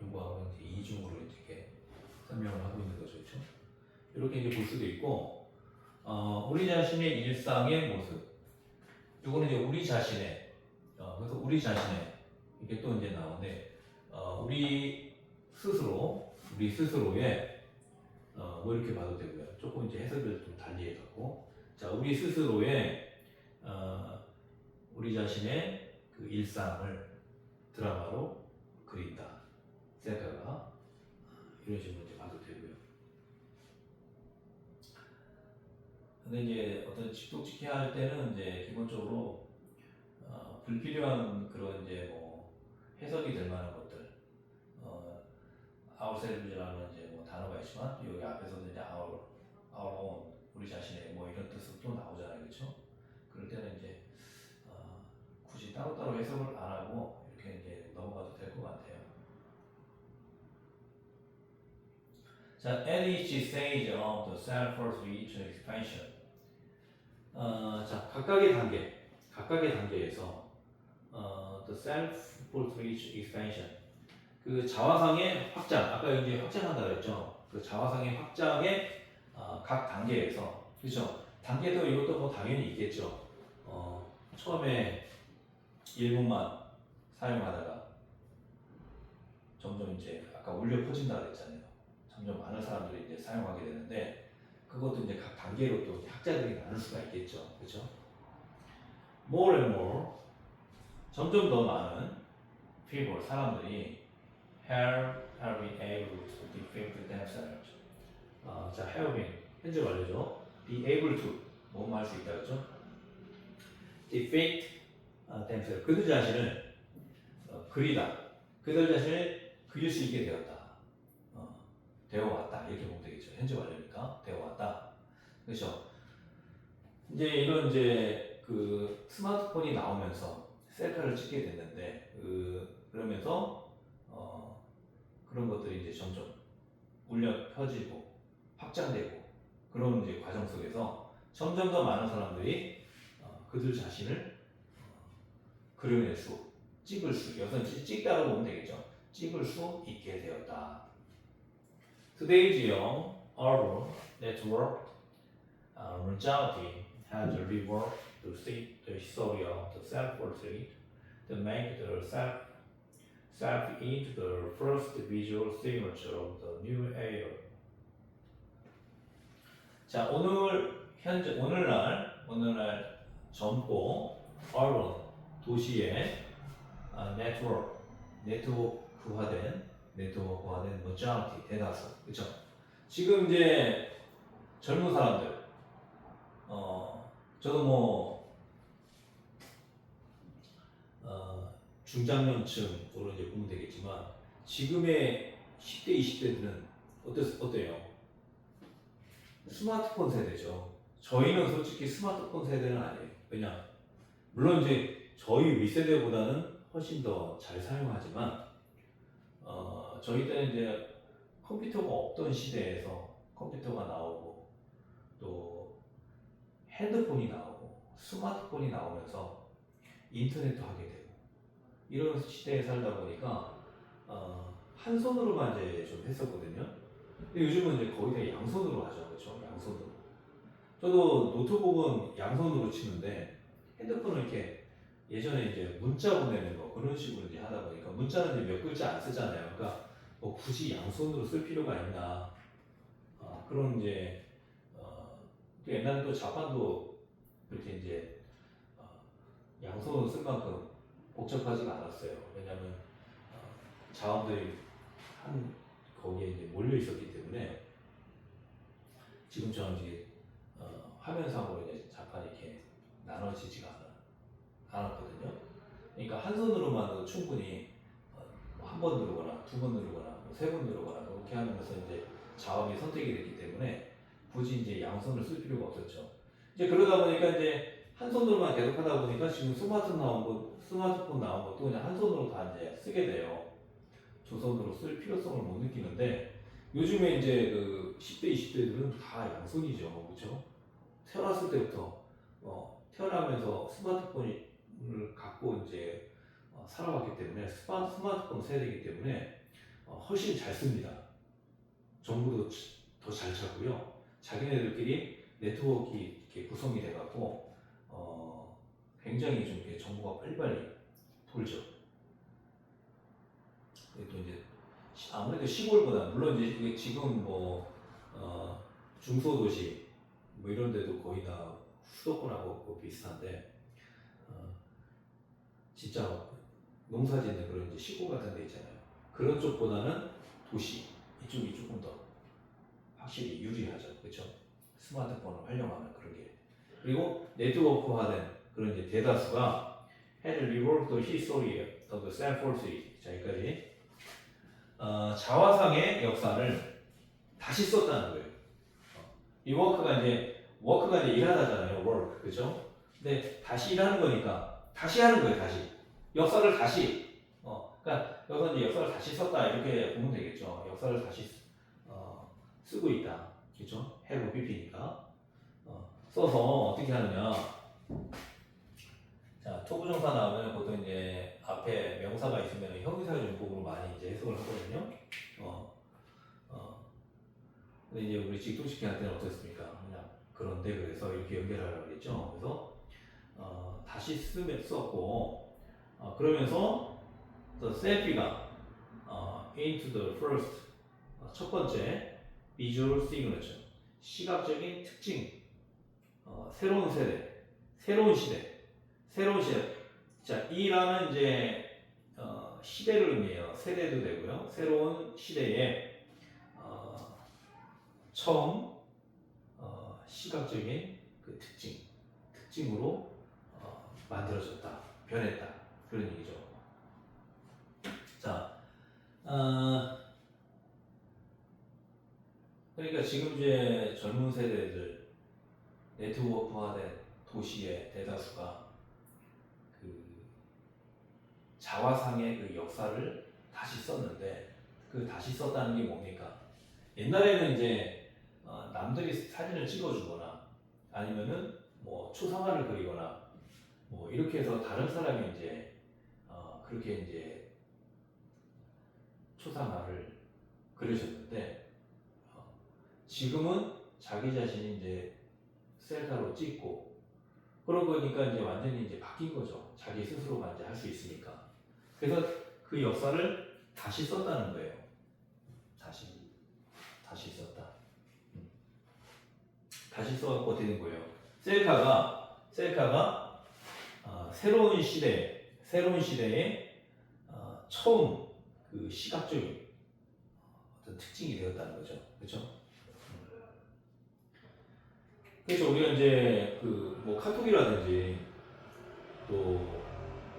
요거하고 이제 이중으로 이렇게 설명을 하고 있는 거죠, 그렇죠? 이렇게 이제 볼 수도 있고, 우리 자신의 일상의 모습. 요거는 이제 우리 자신의, 그래서 우리 자신의 이게 또 이제 나오는데, 우리 스스로의 뭐 이렇게 봐도 되고요. 조금 이제 해석을 좀 달리 해갖고, 자, 우리 스스로의 우리 자신의 그 일상을 드라마로 그린다. 셀카가 이런 식으로 이제 봐도 되고요. 근데 이제 어떤 직독직해 할 때는 이제 기본적으로 불필요한 그런 이제 뭐 해석이 될 만한 것들, ourselves라는 이제 뭐 단어가 있지만 여기 앞에서도 이제 our own 우리 자신의 뭐 이런 뜻은 또 나오잖아요, 그렇죠? 그럴 때는 이제 굳이 따로따로 해석을 안 하고 이렇게 이제 넘어가도 될 것 같아요. 자, at each stage of the self-spiritual expansion. 자, 각각의 단계에서 the self-portrait expansion, 그 자화상의 확장, 아까 이제 확장한다 그랬죠. 그 자화상의 확장의 각 단계에서, 그렇죠. 단계도 이것도 뭐 당연히 있겠죠. 처음에 1분만 사용하다가 점점 이제 아까 울려 퍼진다 그랬잖아요. 점점 많은 사람들이 이제 사용하게 되는데 그것도 이제 각 단계로 또 학자들이 나눌 수가 있겠죠, 그렇죠? More and more, 점점 더 많은 people, 사람들이 have been able to defend themselves. 자, have been 현재 완료죠. Be able to 뭐뭐 할 수 있다, 그렇죠? Defend themselves. 그들 자신을 그리다. 그들 자신을 그릴 수 있게 되었다. 되어왔다. 이렇게 보면 되겠죠. 현재 완료니까 되어왔다. 그렇죠. 이제 이런 이제 그 스마트폰이 나오면서 셀카를 찍게 됐는데 그러면서 그런 것들이 이제 점점 울려 펴지고 확장되고 그런 이제 과정 속에서 점점 더 많은 사람들이 그들 자신을 그려낼 수, 찍을 수, 여기서 찍다라고 보면 되겠죠. 찍을 수 있게 되었다. Today's young urban network majority has reworked to see the history of the self-portrait to make the self into the first visual signature of the new era. 자, 오늘날 젊고 urban 도시의 네트워크화된 majority 대다수, 그렇죠? 지금 이제 젊은 사람들, 저도 뭐 중장년층으로 이제 보면 되겠지만 지금의 10대, 20대들은 어때요? 스마트폰 세대죠. 저희는 솔직히 스마트폰 세대는 아니에요. 왜냐? 물론 이제 저희 윗세대보다는 훨씬 더 잘 사용하지만 저희 때는 이제 컴퓨터가 없던 시대에서 컴퓨터가 나오고 또 핸드폰이 나오고 스마트폰이 나오면서 인터넷도 하게 되고 이런 시대에 살다 보니까 한 손으로만 이제 좀 했었거든요. 근데 요즘은 이제 거의 다 양손으로 하죠, 그렇죠? 양손으로. 저도 노트북은 양손으로 치는데 핸드폰은 이렇게 예전에 이제 문자 보내는 거 그런 식으로 이제 하다 보니까 문자는 이제 몇 글자 안 쓰잖아요. 그러니까 뭐 굳이 양손으로 쓸 필요가 있나 그런 이제 또 옛날에 또 자판도 그렇게 이제 양손으로 쓸 만큼 복잡하지가 않았어요. 왜냐하면 자원들이 거기에 이제 몰려 있었기 때문에 지금처럼 이제 화면상으로 이제 자판이 이렇게 나눠지지가 않았거든요. 그러니까 한 손으로만도 충분히 한 번 누르거나 두 번 누르거나 세 번 누르거나 그렇게 하면서 이제 자원이 선택이 됐기 때문에 굳이 이제 양손을 쓸 필요가 없었죠. 이제 그러다 보니까 이제 한 손으로만 계속 하다 보니까 지금 스마트폰 나온 것도 그냥 한 손으로 다 이제 쓰게 돼요. 두 손으로 쓸 필요성을 못 느끼는데 요즘에 이제 그 10대, 20대들은 다 양손이죠, 그렇죠? 태어났을 때부터 태어나면서 스마트폰을 갖고 이제 살아왔기 때문에 스마트폰 세대이기 때문에 훨씬 잘 씁니다. 정보도 더 잘 찾고요. 자기네들끼리 네트워크가 이렇게 구성이 돼갖고 굉장히 좀 이렇게 정보가 빨리빨리 돌죠. 또 이제 아무래도 시골보다 물론 이제 지금 뭐 중소도시 뭐 이런 데도 거의 다 수도권하고 비슷한데 진짜 농사 짓는 그런 이제 시골 같은 데 있잖아요. 그런 쪽보다는 도시 이쪽이 조금 더 확실히 유리하죠, 그렇죠? 스마트폰을 활용하는 그런 게. 그리고 네트워크화된 그런 이제 대다수가 had reworked the history of the self-portrait. 자, 여기까지. 자화상의 역사를 다시 썼다는 거예요. 리워크가 이제 워크가 이제 일하다잖아요, work, 그렇죠? 근데 다시 일하는 거니까 다시 하는 거예요, 다시. 역사를 다시. 그러니까 여기서 이제 역사를 다시 썼다 이렇게 보면 되겠죠. 역사를 다시 쓰고 있다, 그렇죠? have BP니까 써서 어떻게 하느냐. 자, 초부정사 나오면 보통 이제 앞에 명사가 있으면 형용사용법으로 많이 이제 해석을 하거든요. 근데 이제 우리 직도시키 할 때는 어떻습니까? 그냥 그런데 그래서 이렇게 연결하라고 그랬죠. 그래서 다시 썼고 그러면서 the selfie가 into the first 첫 번째 visual signature 시각적인 특징 새로운 세대 새로운 시대 자 이라는 이제 시대를 의미해요. 세대도 되고요. 새로운 시대에 처음 시각적인 그 특징으로 만들어졌다, 변했다 그런 얘기죠. 자, 그러니까 지금 이제 젊은 세대들 네트워크화된 도시의 대다수가 그 자화상의 그 역사를 다시 썼는데 그 다시 썼다는 게 뭡니까? 옛날에는 이제 남들이 사진을 찍어주거나 아니면은 뭐 초상화를 그리거나 뭐 이렇게 해서 다른 사람이 이제 그렇게 이제 초상화를 그려줬는데 지금은 자기 자신이 이제 셀카로 찍고 그러고 보니까 이제 완전히 이제 바뀐 거죠. 자기 스스로가 이제 할 수 있으니까. 그래서 그 역사를 다시 썼다는 거예요. 다시 썼다. 다시 써갖고 어떻게 된 거예요? 셀카가 새로운 시대에 처음 그 시각적인 어떤 특징이 되었다는 거죠. 그렇죠? 그래서 우리가 이제 그 뭐 카톡이라든지 또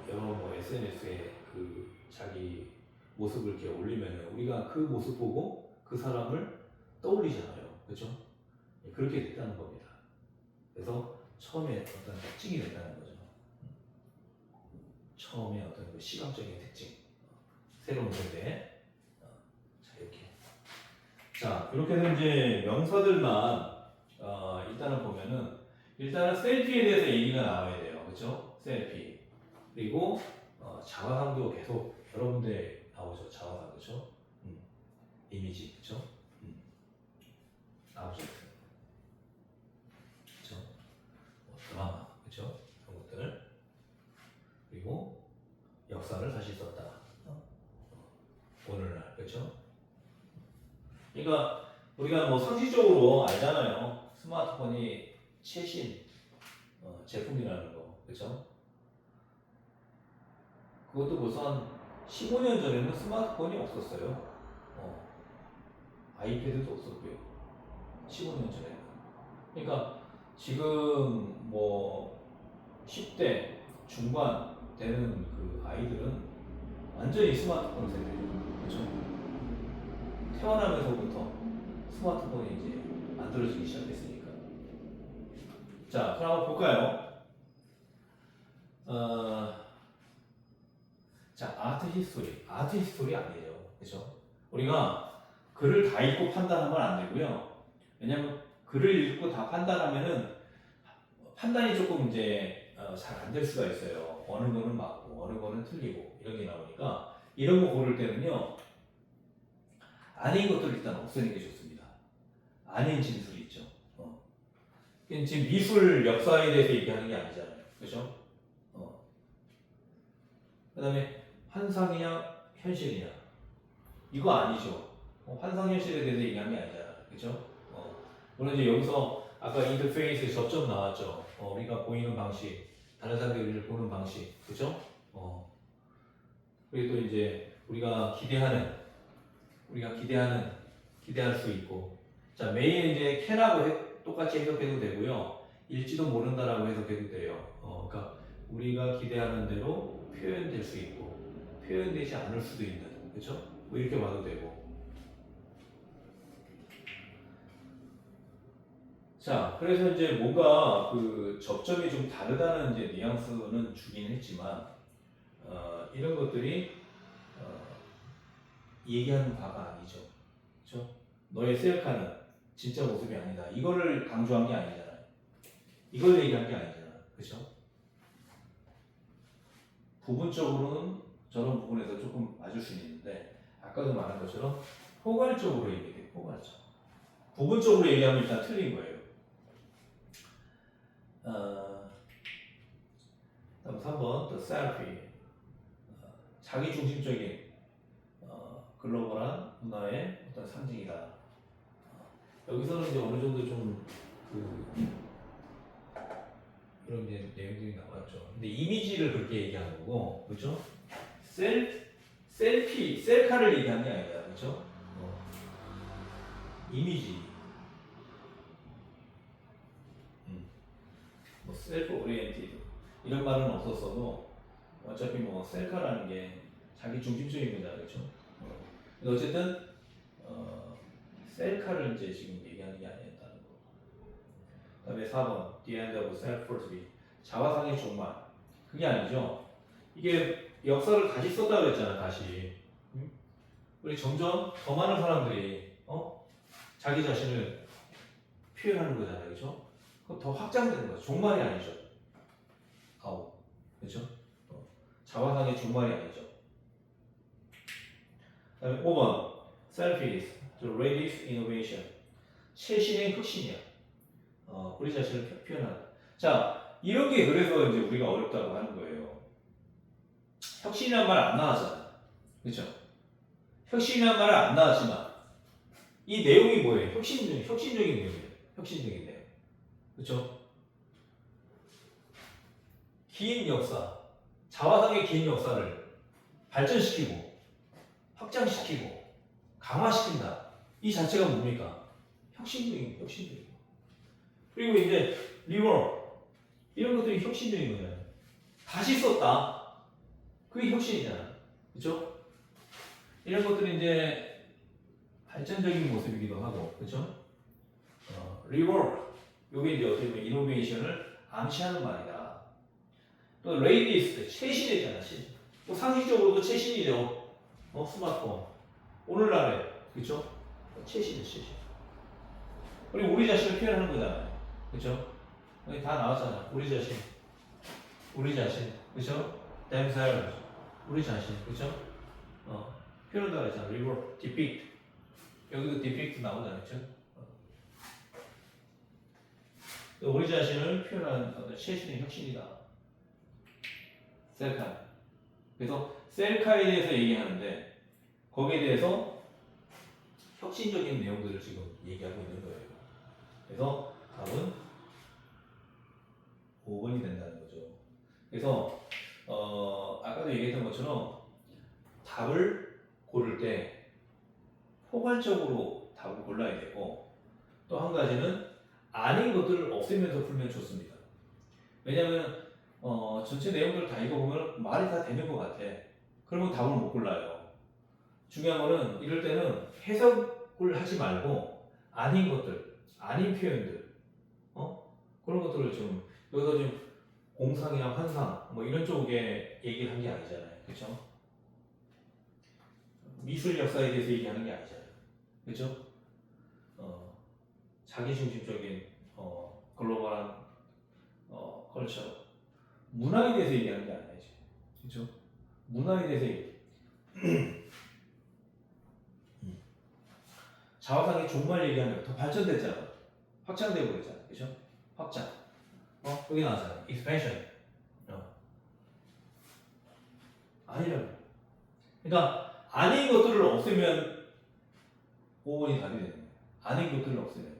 여러 뭐 SNS에 그 자기 모습을 이렇게 올리면은 우리가 그 모습 보고 그 사람을 떠올리잖아요. 그렇죠? 그렇게 됐다는 겁니다. 그래서 처음에 어떤 특징이 됐다는 거죠. 처음에 어떤 그 시각적인 특징, 새로운 세대. 자 이렇게. 자 이렇게 이제 명사들만 일단은 보면은 일단은 셀피에 대해서 얘기가 나와야 돼요. 그렇죠? 셀피. 그리고 자화상도 계속 여러 군데 나오죠. 자화상 그렇죠? 이미지 그렇죠? 나오죠. 그렇죠? 드라마 그렇죠? 그런 것들. 그리고 역사를 다시 썼다. 오늘날 그렇죠? 그러니까 우리가 뭐 상식적으로 알잖아요. 스마트폰이 최신 제품이라는 거, 그렇죠? 그것도 벌써 한 15년 전에는 스마트폰이 없었어요. 아이패드도 없었고요. 15년 전에는. 그러니까 지금 뭐 10대 중반 되는 그 아이들은 완전히 스마트폰 세대죠. 그렇죠? 태어나면서부터 스마트폰이 이제 만들어지기 시작했으니까. 자, 그럼 한번 볼까요? 자, 아트 히스토리 아니에요. 그죠? 우리가 글을 다 읽고 판단하면 안 되고요. 왜냐면 글을 읽고 다 판단하면은 판단이 조금 이제 잘 안 될 수가 있어요. 어느 거는 맞고, 어느 거는 틀리고, 이런 게 나오니까 이런 거 고를 때는요, 아닌 것들을 일단 없애는 게 좋습니다. 아닌 진술이 있죠. 지금 미술 역사에 대해서 얘기하는 게 아니잖아요. 그죠? 그 다음에 환상이냐, 현실이냐. 이거 아니죠. 환상 현실에 대해서 얘기하는 게 아니잖아. 그죠? 물론 이제 여기서 아까 인터페이스 접점 나왔죠. 우리가 보이는 방식, 다른 사람들이 우리를 보는 방식. 그죠? 그리고 또 이제 우리가 기대할 수 있고. 자, 메인 이제 can하고 똑같이 해석해도 되고요. 일지도 모른다라고 해석해도 돼요. 그러니까 우리가 기대하는 대로 표현될 수 있고, 표현되지 않을 수도 있는. 그죠? 뭐 이렇게 봐도 되고. 자, 그래서 이제 뭔가 그 접점이 좀 다르다는 이제 뉘앙스는 주긴 했지만, 이런 것들이 얘기하는 바가 아니죠. 그렇죠? 너의 셀카는 진짜 모습이 아니다. 이거를 강조한 게 아니잖아요. 이걸 얘기한 게 아니잖아. 그렇죠? 부분적으로는 저런 부분에서 조금 맞을 수 있는데 아까도 말한 것처럼 포괄적으로 얘기해요. 포괄적. 부분적으로 얘기하면 일단 틀린 거예요. 다음 3번 The selfie. 자기 중심적인 글로벌한 문화의 어떤 상징이다. 여기서는 이제 어느 정도 좀 이런 이제 내용들이 나왔죠. 근데 이미지를 그렇게 얘기하는 거고, 그렇죠? 셀카를 얘기하는 게 아니라, 그렇죠? 이미지, 뭐 셀프 오리엔티드 이런 말은 없었어도 어차피 뭐 셀카라는 게 자기 중심적인 거잖아요, 그렇죠? 근데 어쨌든 셀카를 이제 지금 얘기하는 게 아니었다는 거. 그다음에 4번 The end of self-worth. 자화상의 종말. 그게 아니죠. 이게 역사를 다시 썼다고 했잖아. 다시. 우리 점점 더 많은 사람들이 자기 자신을 표현하는 거잖아요. 그렇죠? 그럼 더 확장되는 거죠. 종말이 아니죠. 그렇죠? 자화상의 종말이 아니죠. 그다음에 5번 Selfies, the latest innovation. 최신의 혁신이야. 우리 자신을 표현하는. 자, 이런 게 그래서 이제 우리가 어렵다고 하는 거예요. 혁신이란 말 안 나왔잖아. 그렇죠? 혁신이란 말은 안 나왔지만 이 내용이 뭐예요? 혁신적인 내용이에요. 혁신적인 내용. 그렇죠? 긴 역사, 자화상의 긴 역사를 발전시키고 확장시키고 강화시킨다. 이 자체가 뭡니까? 혁신적인. 그리고 이제 리월 이런 것들이 혁신적인 거잖아요. 다시 썼다. 그게 혁신이잖아. 그렇죠? 이런 것들이 이제 발전적인 모습이기도 하고, 그렇죠? 리월 이게 이제 어떻게 보면 이노베이션을 암시하는 말이다. 또 레이디스 최신이잖아. 뭐 상식적으로도 최신이죠. 스마트폰 오늘날에 그렇죠? 최신. 그리고 우리 자신을 표현하는 거잖아요. 그렇죠? 여기 다 나왔잖아. 우리 자신, 그렇죠? themselves, 우리 자신, 그렇죠? 표현한다 그랬잖아. 리버, depict. 여기도 depict 나오잖아요, 그렇죠? 우리 자신을 표현하는 어떤 최신의 혁신이다. 셀카이. 그래서 셀카에 대해서 얘기하는데 거기에 대해서 혁신적인 내용들을 지금 얘기하고 있는 거예요. 그래서 답은 5번이 된다는 거죠. 그래서 아까도 얘기했던 것처럼 답을 고를 때 포괄적으로 답을 골라야 되고 또 한 가지는 아닌 것들을 없애면서 풀면 좋습니다. 왜냐하면 전체 내용들을 다 읽어보면 말이 다 되는 것 같아. 그러면 답을 못 골라요. 중요한 거는 이럴 때는 해석을 하지 말고 아닌 것들, 아닌 표현들, 그런 것들을 좀 여기서 좀 공상이나 환상 뭐 이런 쪽에 얘기를 한 게 아니잖아요, 그렇죠? 미술 역사에 대해서 얘기하는 게 아니잖아요, 그렇죠? 자기중심적인 글로벌한 컬처, 문화에 대해서 얘기하는 게 아니에요, 그렇죠? 문화에 대해서 얘기. 자화상이 종말 얘기하면 더 발전됐잖아, 확장되고 그랬잖아, 그렇죠? 확장. 여기 나왔잖아, expansion. 아니라고. 그러니까 아닌 것들을 없애면 5번이 답이 되는 거예요. 아닌 것들을 없애면.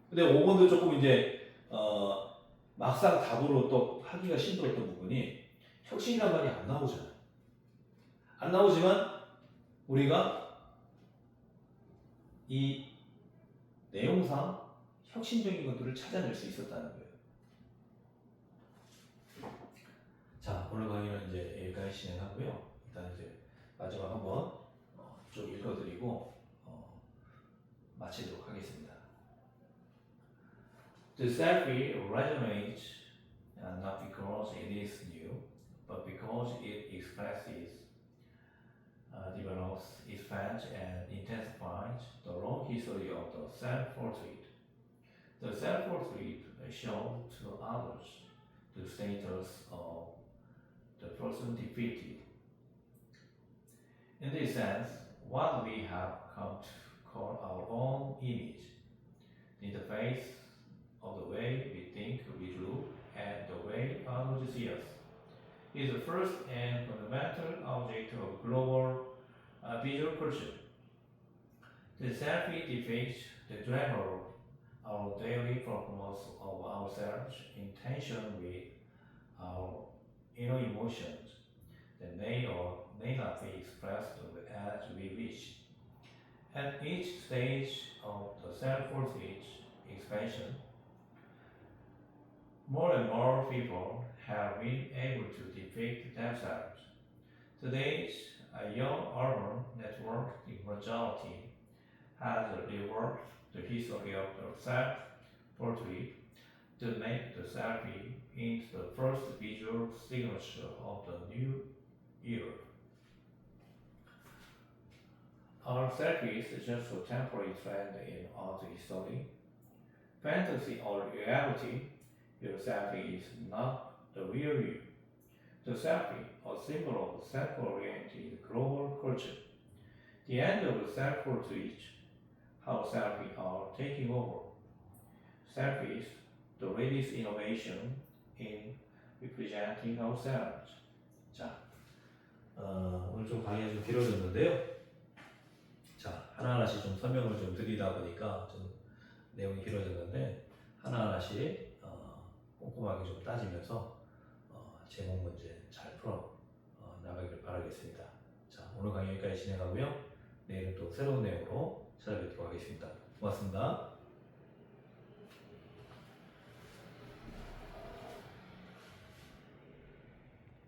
근데 5번도 조금 이제 막상 답으로 또 하기가 힘들었던 부분이 혁신이란 말이 안 나오잖아요. 안 나오지만 우리가 이 내용상 혁신적인 것들을 찾아낼 수 있었다는 거예요. 자, 오늘 강의는 이제 여기까지 진행하고요. 일단 이제 마지막 한번 쭉 읽어드리고 마치도록 하겠습니다. The selfie resonates not because it is new, but because it expresses, develops, expands, and intensifies the long history of the self-portrait. The self-portrait shows to others the status of the person depicted. In this sense, what we have come to call our own image, the interface of the way we think, we look, and the way others see us, is the first and fundamental object of global visual culture. The selfie depicts the general, our daily performance of ourselves in tension with our inner emotions that may or may not be expressed as we wish. At each stage of the self-portrait expansion, more and more people have been able to depict themselves. Today's young urban network majority has reworked the history of the self-portrait to make the selfie into the first visual signature of the new era. Our selfie is just a temporary trend in art history. Fantasy or reality, your selfie is not the real you. The selfie, a symbol of self-oriented global culture. The end of the self-portrait, how self are taking over. Self is the latest innovation in representing ourselves. 자, 오늘 좀 강의가 좀 길어졌는데요. 자, 하나하나씩 좀 설명을 좀 드리다 보니까 좀 내용이 길어졌는데 하나하나씩 꼼꼼하게 좀 따지면서 제목 문제 잘 풀어 나가길 바라겠습니다. 자, 오늘 강의 여기까지 진행하고요. 내일은 또 새로운 내용으로 찾아뵙도록 하겠습니다. 고맙습니다.